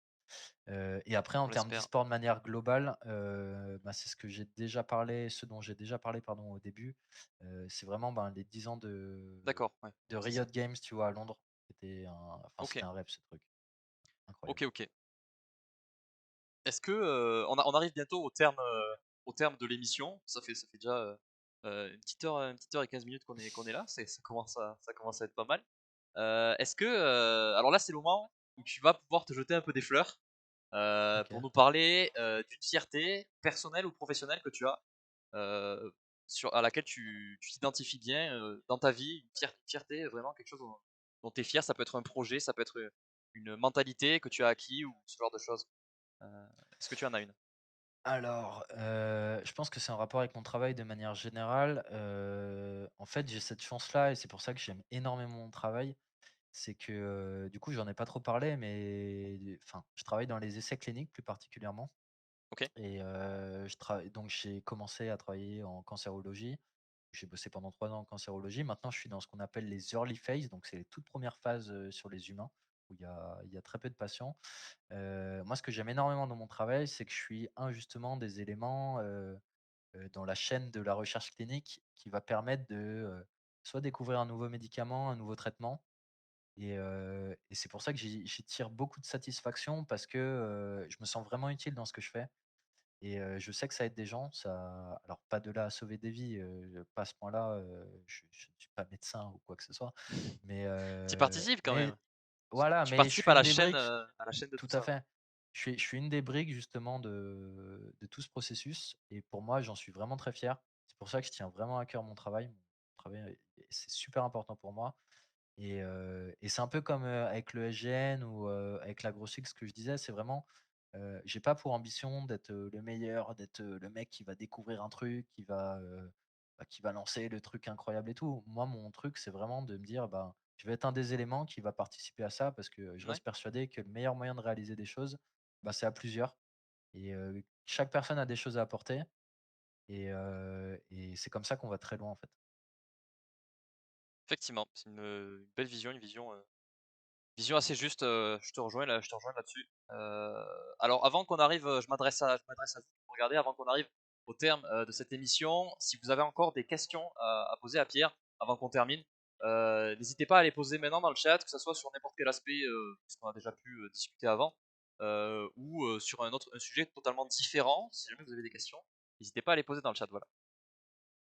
Et après en On termes l'espère. d'e-sport de manière globale, bah, c'est ce dont j'ai déjà parlé pardon au début, c'est vraiment, ben, les 10 ans D'accord, ouais, de c'est ça. Riot Games, tu vois, à Londres. OK, C'était un rêve ce truc, incroyable. OK. Est-ce que, on arrive bientôt au terme de l'émission. Ça fait déjà, une petite heure et 15 minutes qu'on est là. Ça commence à être pas mal. Est-ce que, alors là, c'est le moment où tu vas pouvoir te jeter un peu des fleurs, pour OK. nous parler, d'une fierté personnelle ou professionnelle que tu as, heu, à laquelle tu t'identifies bien, dans ta vie, une fierté, vraiment quelque chose dont tu es fier. Ça peut être un projet, ça peut être, une mentalité que tu as acquis ou ce genre de choses. Heu, est-ce que tu en as une? Alors, je pense que c'est en rapport avec mon travail de manière générale. En fait, j'ai cette chance-là et c'est pour ça que j'aime énormément mon travail. C'est que, du coup, j'en ai pas trop parlé, mais enfin, je travaille dans les essais cliniques plus particulièrement OK. et je travaille donc j'ai commencé à travailler en cancérologie. J'ai bossé pendant 3 ans en cancérologie. Maintenant, je suis dans ce qu'on appelle les early phases, donc c'est les toutes premières phases, sur les humains où il y a très peu de patients. Moi, ce que j'aime énormément dans mon travail, c'est que je suis un justement des éléments, dans la chaîne de la recherche clinique qui va permettre de, soit découvrir un nouveau médicament, un nouveau traitement et c'est pour ça que j'y tire beaucoup de satisfaction parce que, je me sens vraiment utile dans ce que je fais et je sais que ça aide des gens. Ça alors pas de là à sauver des vies, pas à ce point-là, je ne suis pas médecin ou quoi que ce soit, mais Tu participes quand même. voilà, Tu mais je participes suis une des briques. à la chaîne de tout Tout à ça. fait. Je suis une des briques justement de tout ce processus et pour moi, j'en suis vraiment très fier. C'est pour ça que je tiens vraiment à cœur mon travail. Mon travail, c'est super important pour moi et c'est un peu comme, avec le SGN ou, avec la Grosse ce que je disais, c'est vraiment, j'ai pas pour ambition d'être, le meilleur, d'être, le mec qui va découvrir un truc, qui va lancer le truc incroyable et tout. Moi, mon truc, c'est vraiment de me dire: «Ben, je vais être un des éléments qui va participer à ça» parce que je Ouais, reste persuadé que le meilleur moyen de réaliser des choses, bah, c'est à plusieurs et chaque personne a des choses à apporter et c'est comme ça qu'on va très loin, en fait. effectivement, c'est une belle vision, une vision assez juste, je te rejoins là-dessus. Alors avant qu'on arrive, je m'adresse à vous pour regarder, avant qu'on arrive au terme, de cette émission, si vous avez encore des questions à poser à Pierre avant qu'on termine, n'hésitez pas à les poser maintenant dans le chat, que ça soit sur n'importe quel aspect, ce qu'on a déjà pu, discuter avant, ou, sur un sujet totalement différent. Si jamais vous avez des questions, n'hésitez pas à les poser dans le chat, voilà.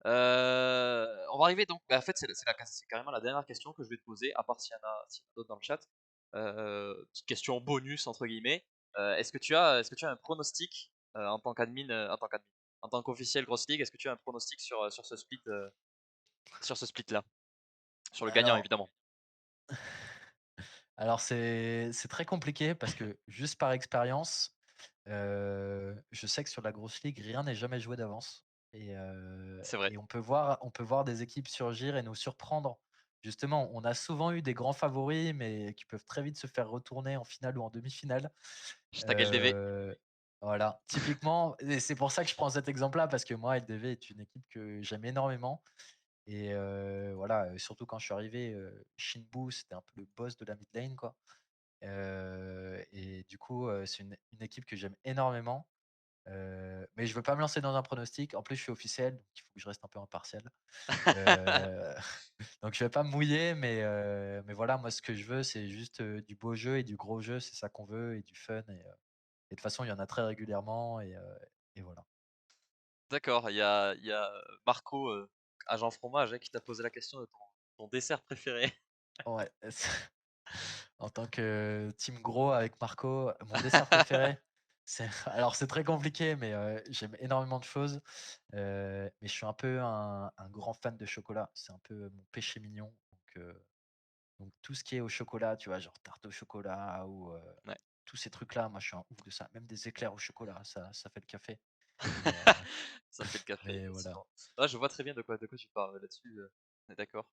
On va arriver donc, bah, en fait, c'est carrément la dernière question que je vais te poser, à part s'il y en a d'autres dans le chat. Petite question bonus entre guillemets. Est-ce que tu as un pronostic en tant qu'admin, en tant qu'officiel Grosse League, est-ce que tu as un pronostic sur ce split là, sur le gagnant Alors évidemment. alors c'est très compliqué parce que juste par expérience, je sais que sur la grosse ligue, rien n'est jamais joué d'avance C'est vrai. et on peut voir des équipes surgir et nous surprendre. Justement, on a souvent eu des grands favoris, mais qui peuvent très vite se faire retourner en finale ou en demi-finale. Hashtag LDV. Heu, voilà, typiquement et c'est pour ça que je prends cet exemple-là parce que moi, LDV est une équipe que j'aime énormément et voilà, surtout quand je suis arrivé, Shinbu, c'était un peu le boss de la mid lane, quoi. Et du coup, c'est une équipe que j'aime énormément, mais je veux pas me lancer dans un pronostic. En plus, je suis officiel, donc il faut que je reste un peu impartial. Heu, donc je vais pas me mouiller, mais voilà, moi, ce que je veux, c'est juste, du beau jeu et du gros jeu. C'est ça qu'on veut et du fun et de toute façon, il y en a très régulièrement et voilà. D'accord, il y a Marco, agent fromage, hein, qui t'a posé la question de ton dessert préféré. Ouais, en tant que team gros avec Marco, mon dessert préféré, c'est alors c'est très compliqué, mais j'aime énormément de choses, mais je suis un peu un grand fan de chocolat. C'est un peu mon péché mignon, donc tout ce qui est au chocolat, tu vois? Genre tarte au chocolat ou Ouais. tous ces trucs-là, moi je suis un ouf de ça. Même des éclairs au chocolat, ça fait le café, mais heu, Ça fait le café, mais voilà. effectivement. Ouais, je vois très bien de quoi tu parles là-dessus, on est d'accord.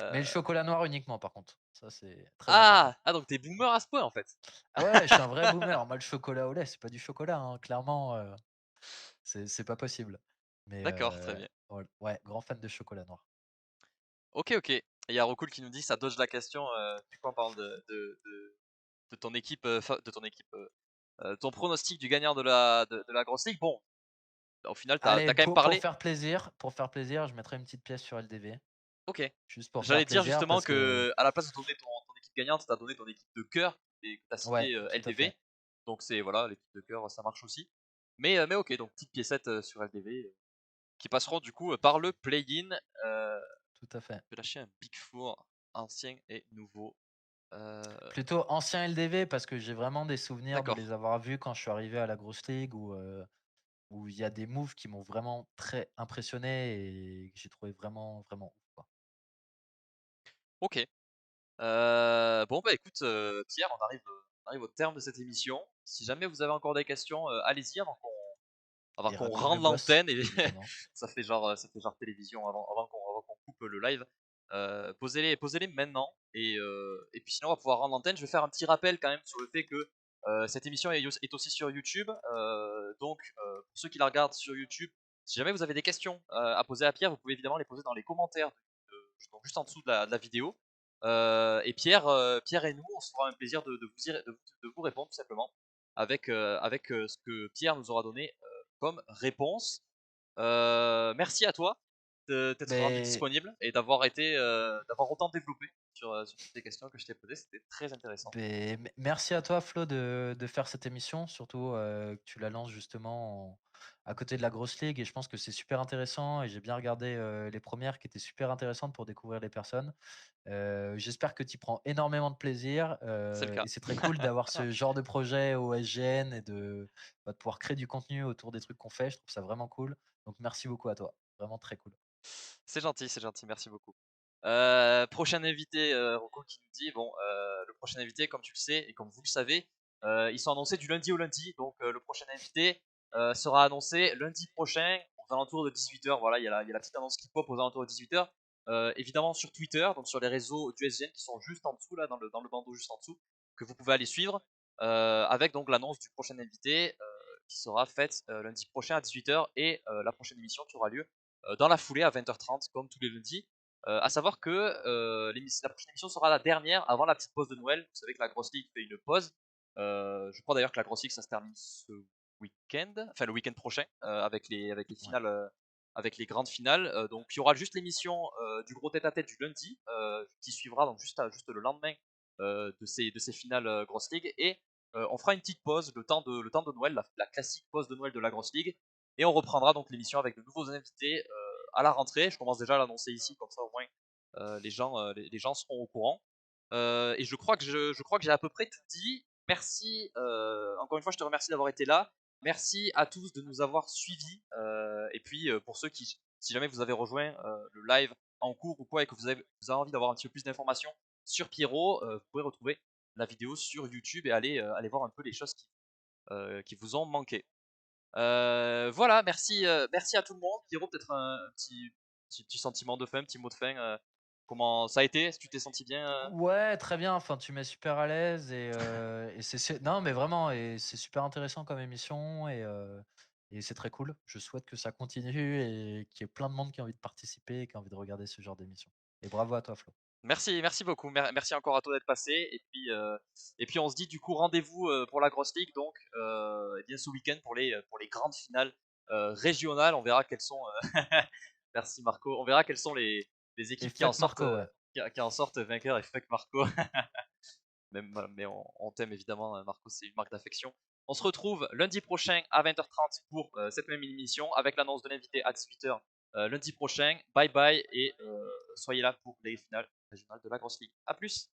Mais le Heu, chocolat noir uniquement par contre, ça c'est très important. ah! Ah donc tu es boomer à ce point en fait? Ah ouais, je suis un vrai boomer. Moi le chocolat au lait, c'est pas du chocolat, hein, clairement, c'est pas possible. Mais D'accord, très bien. ouais, grand fan de chocolat noir. OK, OK. Et il y a Rocool qui nous dit: «Ça dodge la question», du coup en parlant de ton équipe, ton pronostic du gagnant de la Grosse Ligue. Bon, au final tu as Allez, quand même parlé. pour faire plaisir, je mettrai une petite pièce sur LDV, OK. juste pour faire J'allais dire plaisir justement parce que que à la place de donner ton équipe gagnante, tu as donné ton équipe de cœur et que tu as ouais, cité, tout à fait, LDV. Donc c'est voilà, l'équipe de cœur, ça marche aussi. Mais OK, donc petite piécette, sur LDV, qui passeront du coup, par le play-in. tout à fait. Je vais lâcher un Big Four ancien et nouveau. Heu, Plutôt ancien LDV parce que j'ai vraiment des souvenirs de d'accord. les avoir vus quand je suis arrivé à la grosse ligue où il y a des moves qui m'ont vraiment très impressionné et que j'ai trouvé vraiment, vraiment ouf, quoi. OK. Bon, bah, écoute, Pierre, on arrive au terme de cette émission. Si jamais vous avez encore des questions, allez-y avant Avant Et qu'on Raccoon le rende boss, l'antenne et évidemment. ça fait genre télévision avant qu'on coupe le live. Posez-les maintenant et puis sinon on va pouvoir rendre l'antenne. Je vais faire un petit rappel quand même sur le fait que cette émission est aussi sur YouTube. Donc pour ceux qui la regardent sur YouTube, si jamais vous avez des questions à poser à Pierre, vous pouvez évidemment les poser dans les commentaires donc juste en dessous de la vidéo. Et Pierre et nous, on se fera un plaisir de vous répondre tout simplement avec ce que Pierre nous aura donné comme réponse. Merci à toi de t'être rendu Mais disponible et d'avoir autant développé sur toutes les questions que je t'ai posées. C'était très intéressant. Merci à toi, Flo, de faire cette émission, surtout que tu la lances justement à côté de la grosse ligue. Et je pense que c'est super intéressant. Et j'ai bien regardé les premières qui étaient super intéressantes pour découvrir les personnes. J'espère que tu prends énormément de plaisir. C'est le cas. Et c'est très cool d'avoir ce genre de projet au SGN et de pouvoir créer du contenu autour des trucs qu'on fait. Je trouve ça vraiment cool. Donc merci beaucoup à toi. Vraiment très cool. C'est gentil, merci beaucoup. Prochain invité, Rocco qui nous dit, bon, le prochain invité, comme tu le sais et comme vous le savez, ils sont annoncés du lundi au lundi. Donc le prochain invité sera annoncé lundi prochain aux alentours de 18h. Voilà, il y a la petite annonce qui pop aux alentours de 18h. Évidemment sur Twitter, donc sur les réseaux du SGN qui sont juste en dessous, là, dans le bandeau juste en dessous, que vous pouvez aller suivre, avec donc l'annonce du prochain invité qui sera faite lundi prochain à 18h et la prochaine émission qui aura lieu dans la foulée à 20h30 comme tous les lundis. À savoir que la prochaine émission sera la dernière avant la petite pause de Noël. Vous savez que la Grosse Ligue fait une pause. Je crois d'ailleurs que la Grosse Ligue ça se termine ce week-end, enfin le week-end prochain, avec les Ouais. finales, avec les grandes finales. Donc il y aura juste l'émission du gros tête-à-tête du lundi qui suivra donc juste le lendemain de ces finales Grosse Ligue et on fera une petite pause le temps de Noël, la classique pause de Noël de la Grosse Ligue et on reprendra donc l'émission avec de nouveaux invités à la rentrée. Je commence déjà à l'annoncer ici, comme ça au moins les gens seront au courant. Et je crois que j'ai à peu près tout dit. Merci, encore une fois, je te remercie d'avoir été là. Merci à tous de nous avoir suivis. Et puis pour ceux si jamais vous avez rejoint le live en cours ou quoi et que vous avez envie d'avoir un petit peu plus d'informations sur Pierrot, vous pouvez retrouver la vidéo sur YouTube et aller voir un peu les choses qui vous ont manqué. Voilà, merci à tout le monde. Pierrot, peut-être un petit sentiment de fin, un petit mot de fin. Comment ça a été? Est-ce que tu t'es senti bien Ouais, très bien. Enfin, tu mets super à l'aise et non, mais vraiment, et c'est super intéressant comme émission et c'est très cool. Je souhaite que ça continue et qu'il y ait plein de monde qui a envie de participer et qui a envie de regarder ce genre d'émission. Et bravo à toi, Flo. Merci beaucoup. Merci encore à toi d'être passé. Et puis on se dit du coup rendez-vous pour la Grosse Ligue donc eh bien ce week-end pour les grandes finales régionales. On verra quelles sont. Merci Marco. On verra quelles sont les Et équipes qui en fuck sortent Marco, ouais. qui en sortent vainqueurs et fuck Marco. Mais on t'aime évidemment, Marco, c'est une marque d'affection. On se retrouve lundi prochain à 20h30 pour cette même émission avec l'annonce de l'invité à 18h lundi prochain. Bye bye et soyez là pour les finales régionales de la Grosse Ligue. A plus!